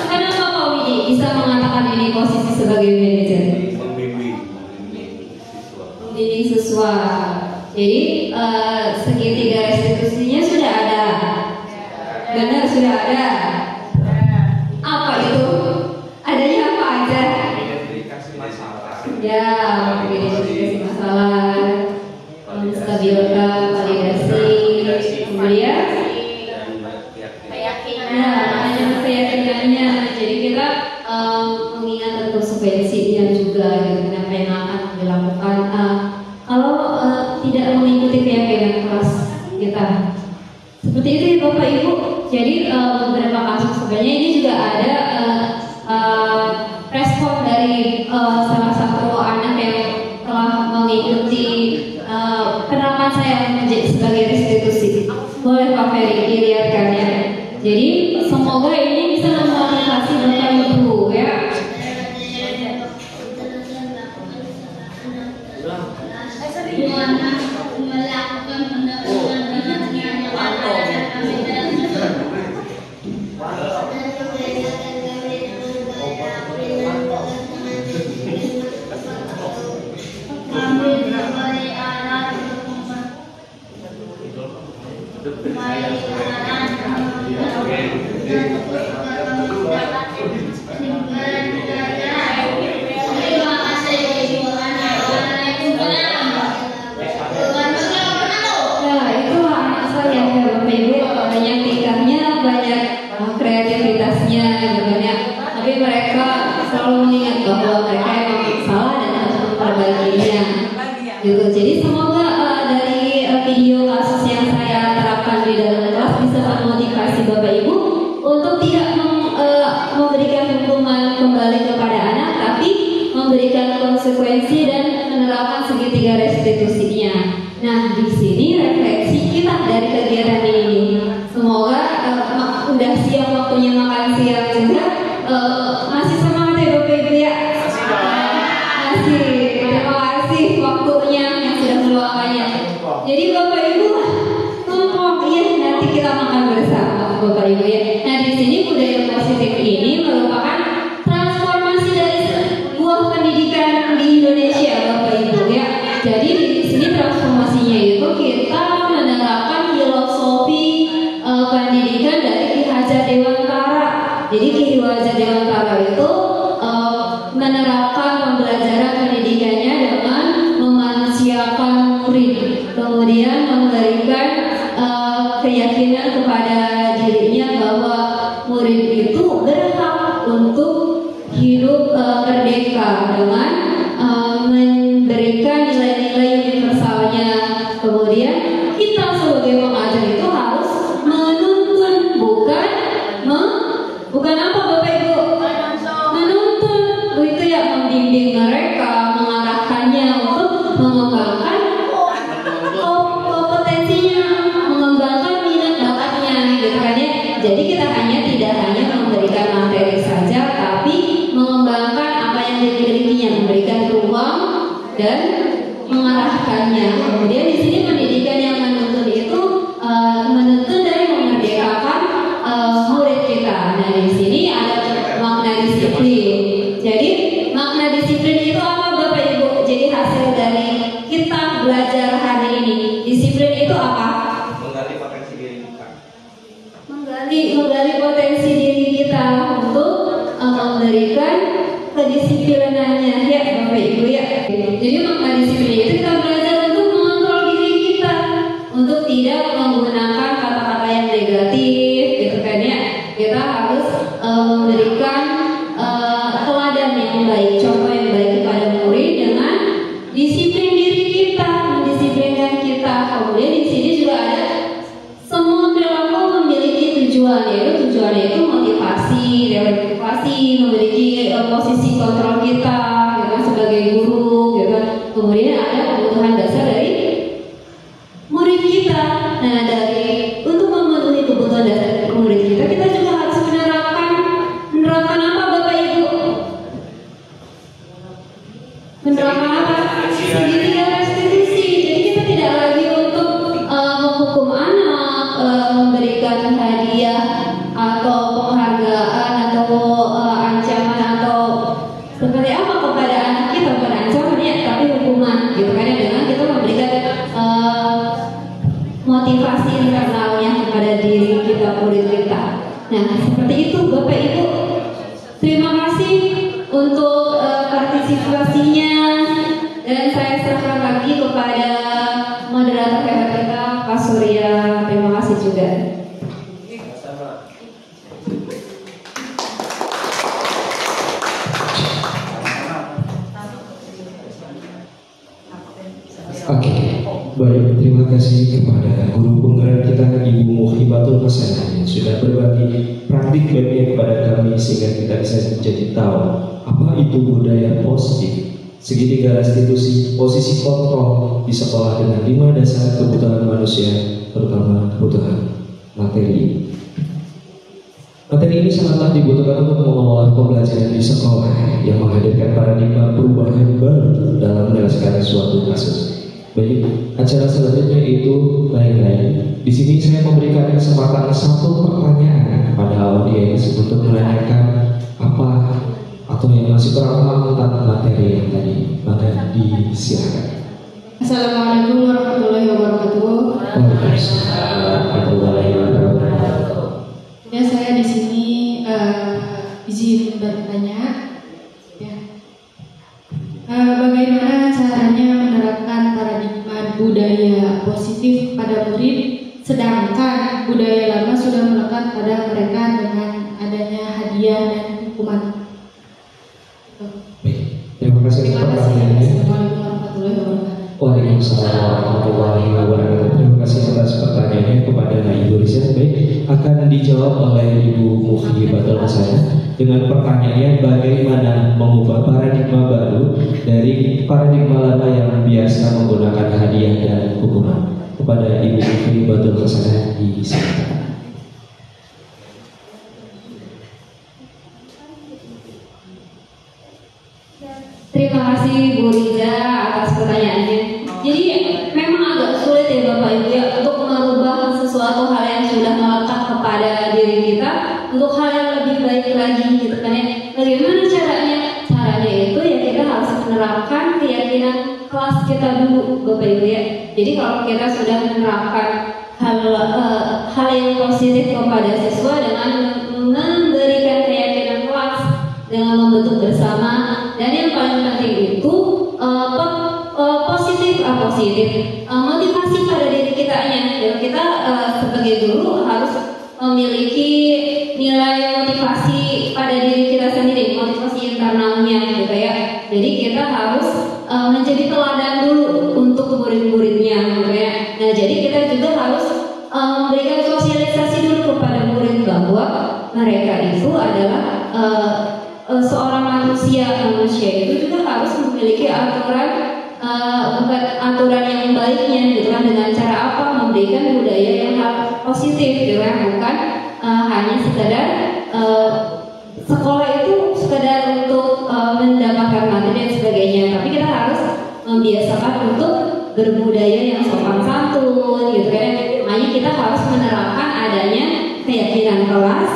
Kenapa Pak Widi bisa mengatakan ini posisi sebagai manajer? Membimbing siswa. Jadi segitiga restitusinya sudah ada. Benar, sudah ada. Apa itu? Adanya apa aja? Identifikasi masalah. Ya, identifikasi masalah, menstabilkan validasi, kemudian keyakinannya. Jadi kita mengingat tentu konsekuensinya juga, gitu, apa yang akan dilakukan kalau tidak mengikuti keyakinan kelas kita. Seperti itu ya Bapak Ibu. Jadi beberapa kasus sebenarnya ini juga ada respon dari salah satu anak yang telah mengikuti penerapan saya sebagai restitusi. Boleh Pak Ferry dilihatkan ya. Jadi semoga ini bisa memotivasi Bapak Ibu ya. Gitu. Jadi semoga dari video kasus yang saya terapkan di dalam kelas bisa memotivasi Bapak Ibu untuk tidak memberikan hukuman kembali kepada anak, tapi memberikan konsekuensi dan menerapkan segitiga restitusinya. Nah, di sini refleksi kita dari kegiatan ini. Semoga udah siap waktunya makan siang juga. Masih semangat ya Bapak Ibu ya. Masih. Terima kasih waktunya yang sudah meluangkannya. Jadi Bapak Ibu tumpuk ya, nanti kita makan bersama Bapak Ibu ya. Nah, di sini budaya positif ini merupakan transformasi dari sebuah pendidikan di Indonesia Bapak Ibu ya. Jadi di sini transformasinya itu kita menerapkan filosofi pendidikan dari Ki Hajar Dewantara. Jadi Ki Hajar Dewantara itu menerapkan pembelajaran pendidikannya dengan memanusiakan murid, kemudian memberikan keyakinan kepada dirinya bahwa murid itu berhak untuk hidup merdeka dengan memberikan nilai-nilai universalnya. Kemudian kita sebagai pengajar itu harus menuntun, bukan apa Bapak Ibu? Menuntun, itu ya, membimbing mereka, mengarahkannya untuk mengembangkan kompetensinya, mengembangkan minat bakatnya, gitu kan ya. Jadi kita tidak hanya memberikan materi saja, tapi mengembangkan apa yang dimilikinya, memberikan ruang dan mengarahkannya. Kemudian di sini pendidikan yang menuntun itu menuntun dari memerdekakan murid kita. Nah, di sini ada makna disiplin. Jadi makna disiplin itu apa Bapak Ibu? Jadi hasil dari kita belajar hari ini, disiplin itu apa? Menggali potensi diri kita. Menggali potensi diri kita untuk memberikan kedisiplinannya ya Bapak Ibu ya. Jadi makna disiplin itu kita belajar untuk mengontrol diri kita, untuk tidak menggunakan kata-kata yang negatif, gitu kan ya. Kita harus memberikan posisi kontrol kita, gitu kan, sebagai guru, gitu kan. Kemudian ada kebutuhan dasar dari murid kita. Nah, untuk memenuhi kebutuhan dasar dari murid kita juga harus menerapkan apa Bapak Ibu? Menerapkan apa? Segitiga restitusi. Jadi kita tidak lagi untuk menghukum anak, memberikan hadiah atau penghargaan atau ancaman atau seperti apa kepada anak kita, bukan ancaman ya, tapi hukuman, gitu kan ya, dengan kita memberikan motivasi internalnya kepada diri kita, murid kita. Nah, seperti itu Bapak Ibu. Terima kasih untuk partisipasinya, dan saya serahkan lagi kepada moderator hebat kita, Pak Surya. Terima kasih juga. Oke, baik, terima kasih kepada guru penggerak kita Ibu Muhibatul Hasanah yang sudah berbagi praktik baiknya kepada kami sehingga kita bisa menjadi tahu apa itu budaya positif, segitiga restitusi, posisi kontrol di sekolah dengan 5 dasar kebutuhan manusia, terutama kebutuhan materi. Materi ini sangatlah dibutuhkan untuk mengelola pembelajaran di sekolah yang menghadirkan paradigma perubahan baru dalam menyelesaikan suatu kasus. Baik, acara selanjutnya itu lain-lain. Di sini saya memberikan kesempatan satu pertanyaan pada audiens untuk menanyakan apa atau yang masih kurang paham tentang materi yang tadi. Maka disilakan. Assalamualaikum warahmatullahi wabarakatuh. Waalaikumsalam warahmatullahi wabarakatuh. Ya, saya di sini izin bertanya. Ya. Bagaimana caranya menerapkan paradigma budaya positif pada murid, sedangkan budaya lama sudah melekat pada mereka dengan adanya hadiah dan hukuman? Terima kasih atas pertanyaannya. Assalamualaikum warahmatullahi wabarakatuh. Waalaikumsalam warahmatullahi wabarakatuh. Terima kasih atas pertanyaannya kepada Ibu Rizal. Baik, akan dijawab oleh Ibu Muhibatul Hasanah dengan pertanyaannya bagaimana mengubah paradigma baru dari paradigma lama yang biasa menggunakan hadiah dan hukuman. Kepada Ibu Muhibatul Hasanah disilakan. Terima kasih Bu Riza atas pertanyaannya. Jadi memang agak sulit ya Bapak Ibu ya untuk merubah sesuatu hal yang sudah melekat kepada diri kita untuk hal yang lebih baik lagi, gitu kan ya. Bagaimana caranya? Caranya itu ya kita harus menerapkan keyakinan kelas kita dulu Bapak Ibu ya. Jadi kalau kita sudah menerapkan hal yang positif kepada siswa dengan memberikan keyakinan kelas, dengan membentuk bersama, dan yang paling penting itu motivasi pada diri kitanya. Dan kita sebagai guru harus memiliki nilai motivasi pada diri kita sendiri, motivasi internalnya gitu ya. Jadi kita harus menjadi teladan dulu untuk murid-muridnya gitu ya. Nah, jadi kita juga harus memberikan sosialisasi dulu kepada murid bahwa mereka itu adalah seorang manusia itu juga harus memiliki aturan yang baiknya gitu kan, dengan cara apa? Memberikan budaya yang positif gitu kan, bukan hanya sekedar sekolah itu sekedar untuk mendapatkan materi dan sebagainya, tapi kita harus membiasakan untuk berbudaya yang sopan santun gitu kan. Makanya kita harus menerapkan adanya keyakinan kelas,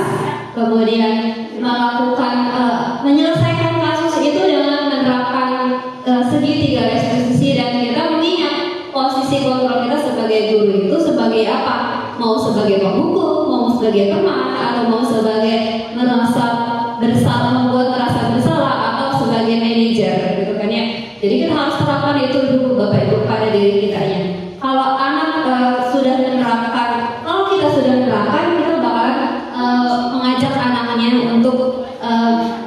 kemudian melakukan menyelesaikan kasus itu dengan menerapkan segitiga restitusi, dan kita mengingat posisi kontrol kita sebagai guru itu sebagai apa? Mau sebagai penghukum, mau sebagai teman, atau mau sebagai merasa bersalah, membuat merasa bersalah, atau sebagai manajer gitu kan ya. Jadi kita harus terapkan itu dulu Bapak Ibu pada diri kita ya. Kalau anak sudah menerapkan, kalau kita sudah menerapkan, kita bakalan mengajak anaknya untuk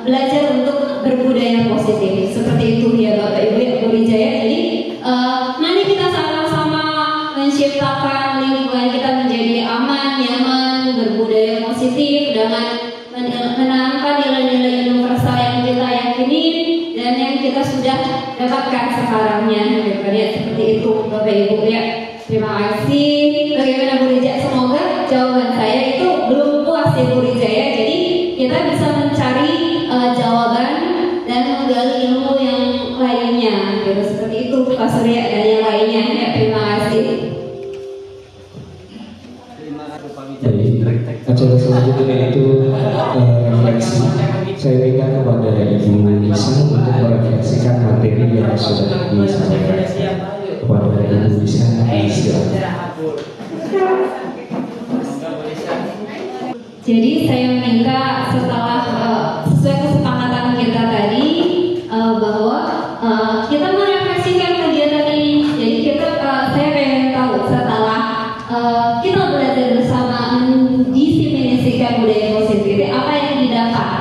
belajar untuk berbudaya positif. Seperti itu ya Bapak Ibu ya, Bu Wijaya. Jadi mari kita sama-sama menciptakan lingkungan kita menjadi aman, nyaman, berbudaya positif dengan menanamkan nilai-nilai universal yang kita kita sudah dapatkan sekarangnya. Ya, seperti itu Bapak Ibu ya. Terima kasih. Bagaimana Bu Rija? Semoga jawaban saya itu belum puas ya Bu Rija ya. Jadi kita bisa mencari jawaban dan menggali ilmu yang lainnya. Gitu. Seperti itu Pak Surya dan yang lainnya. Ya, terima kasih. Baik, acara selanjutnya itu refleksi. Saya minta kepada Ibu Lisa untuk merefleksikan materi yang sudah disampaikan. Kepada Ibu Lisa, silakan. Jadi saya minta setelah sesuai kesepakatan kita tadi bahwa kita merefleksikan kegiatan ini. Jadi saya pengen tahu setelah kita belajar bersama mendiseminasikan budaya positif, apa yang didapat.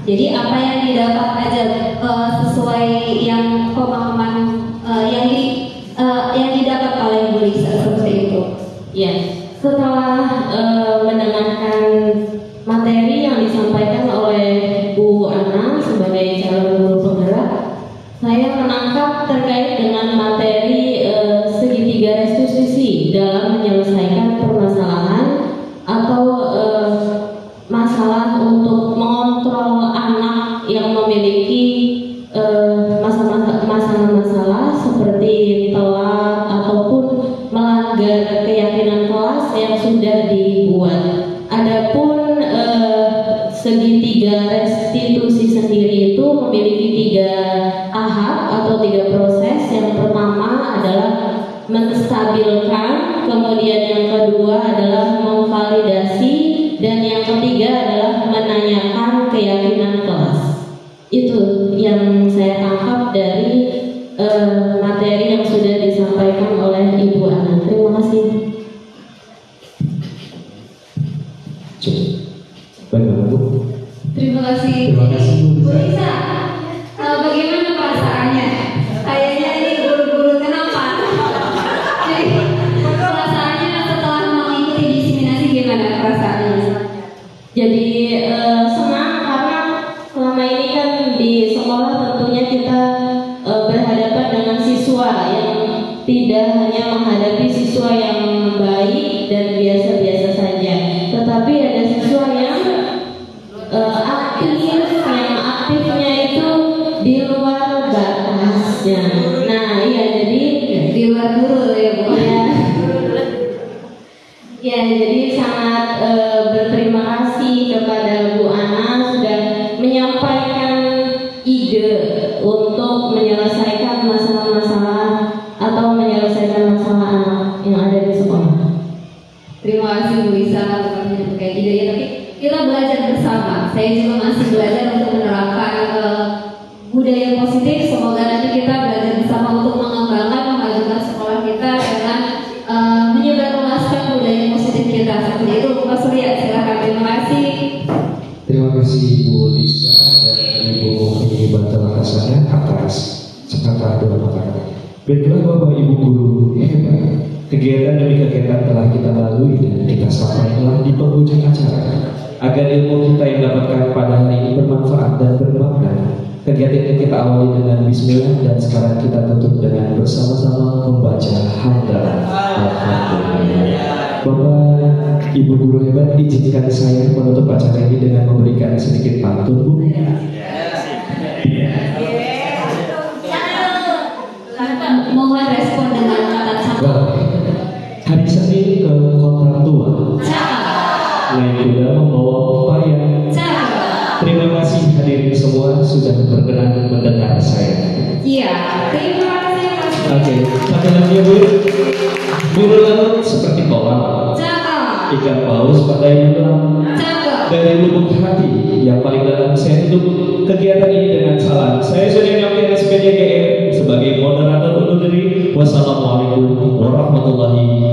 Jadi apa yang didapat aja sesuai yang pemahaman yang didapat oleh Bu Lisa seperti itu. Ya, setelah mendengarkan materi yang disampaikan oleh Bu Ana sebagai calon guru penggerak, saya menangkap terkait dengan materi segitiga restitusi dalam menyelesaikan permasalahan atau masalah untuk mengontrol anak yang memiliki masalah-masalah seperti telat ataupun melanggar keyakinan kelas yang sudah dibuat. Adapun segitiga restitusi sendiri itu memiliki 3 tahap atau 3 proses. Yang pertama adalah menstabilkan, kemudian yang kedua adalah memvalidasi, dan yang ketiga adalah menanyakan keyakinan kelas. Itu yang saya tangkap dari materi yang sudah disampaikan oleh Ibu Ana. Terima kasih. Baik, Bu. Terima kasih. Terima kasih, Bu Lisa. Bagaimana perasaannya? Kayaknya ini guru-guru kenapa? Jadi perasaannya setelah mengikuti diseminasi gimana perasaannya? Jadi senang karena selama ini kan di sekolah tentunya kita berhadapan dengan siswa yang tidak hanya menghadapi siswa yang baik dan biasa-biasa saja, tetapi ada siswa yang aktif, yang aktifnya itu di luar batasnya. Nah, iya, jadi Di luar guru ya Bu. Ya, jadi sangat berterima kasih kepada Bu Ana sudah menyampaikan ide untuk menyelesaikan masalah-masalah atau menyelesaikan masalah anak yang ada di sekolah. Terima kasih Bu Lisa bukan hanya terkait ide ya, tapi kita belajar bersama. Saya juga masih belajar untuk menerapkan budaya positif. Semoga nanti kita belajar bersama untuk mengembangkan, memajukan sekolah kita dengan menyebarluaskan budaya positif kita. Seperti itu Pak Surya, silakan. Terima kasih. Terima kasih Bu Lisa dan Ibu Feni Batara Hasanah atas sepatah dua kata. Baiklah Bapak Ibu guru hebat, kegiatan demi kegiatan telah kita lalui dan kita sampaikan di penghujung acara. Agar ilmu kita yang dapatkan pada hari ini bermanfaat dan bermakna, kegiatan ini kita awali dengan Bismillah dan sekarang kita tutup dengan bersama-sama membaca hamdalah. Alhamdulillah. Bapak Ibu guru hebat, izinkan saya menutup acara ini dengan memberikan sedikit pantun, Bu. Mohon respon dengan kata cakap. Hari Senin ke kota tua, naik kuda membawa pepaya. Terima kasih hadirin semua sudah berkenan mendengar saya. Iya, terima kasih Mas. Oke, sampai lagi Bu. Bulu laut seperti kolam, ikan paus pandai menyelam. Dari lubuk hati yang paling dalam saya tutup kegiatan ini dengan salam. Saya sudah nyampe SPDGM sebagai moderator undur diri. Wassalamualaikum warahmatullahi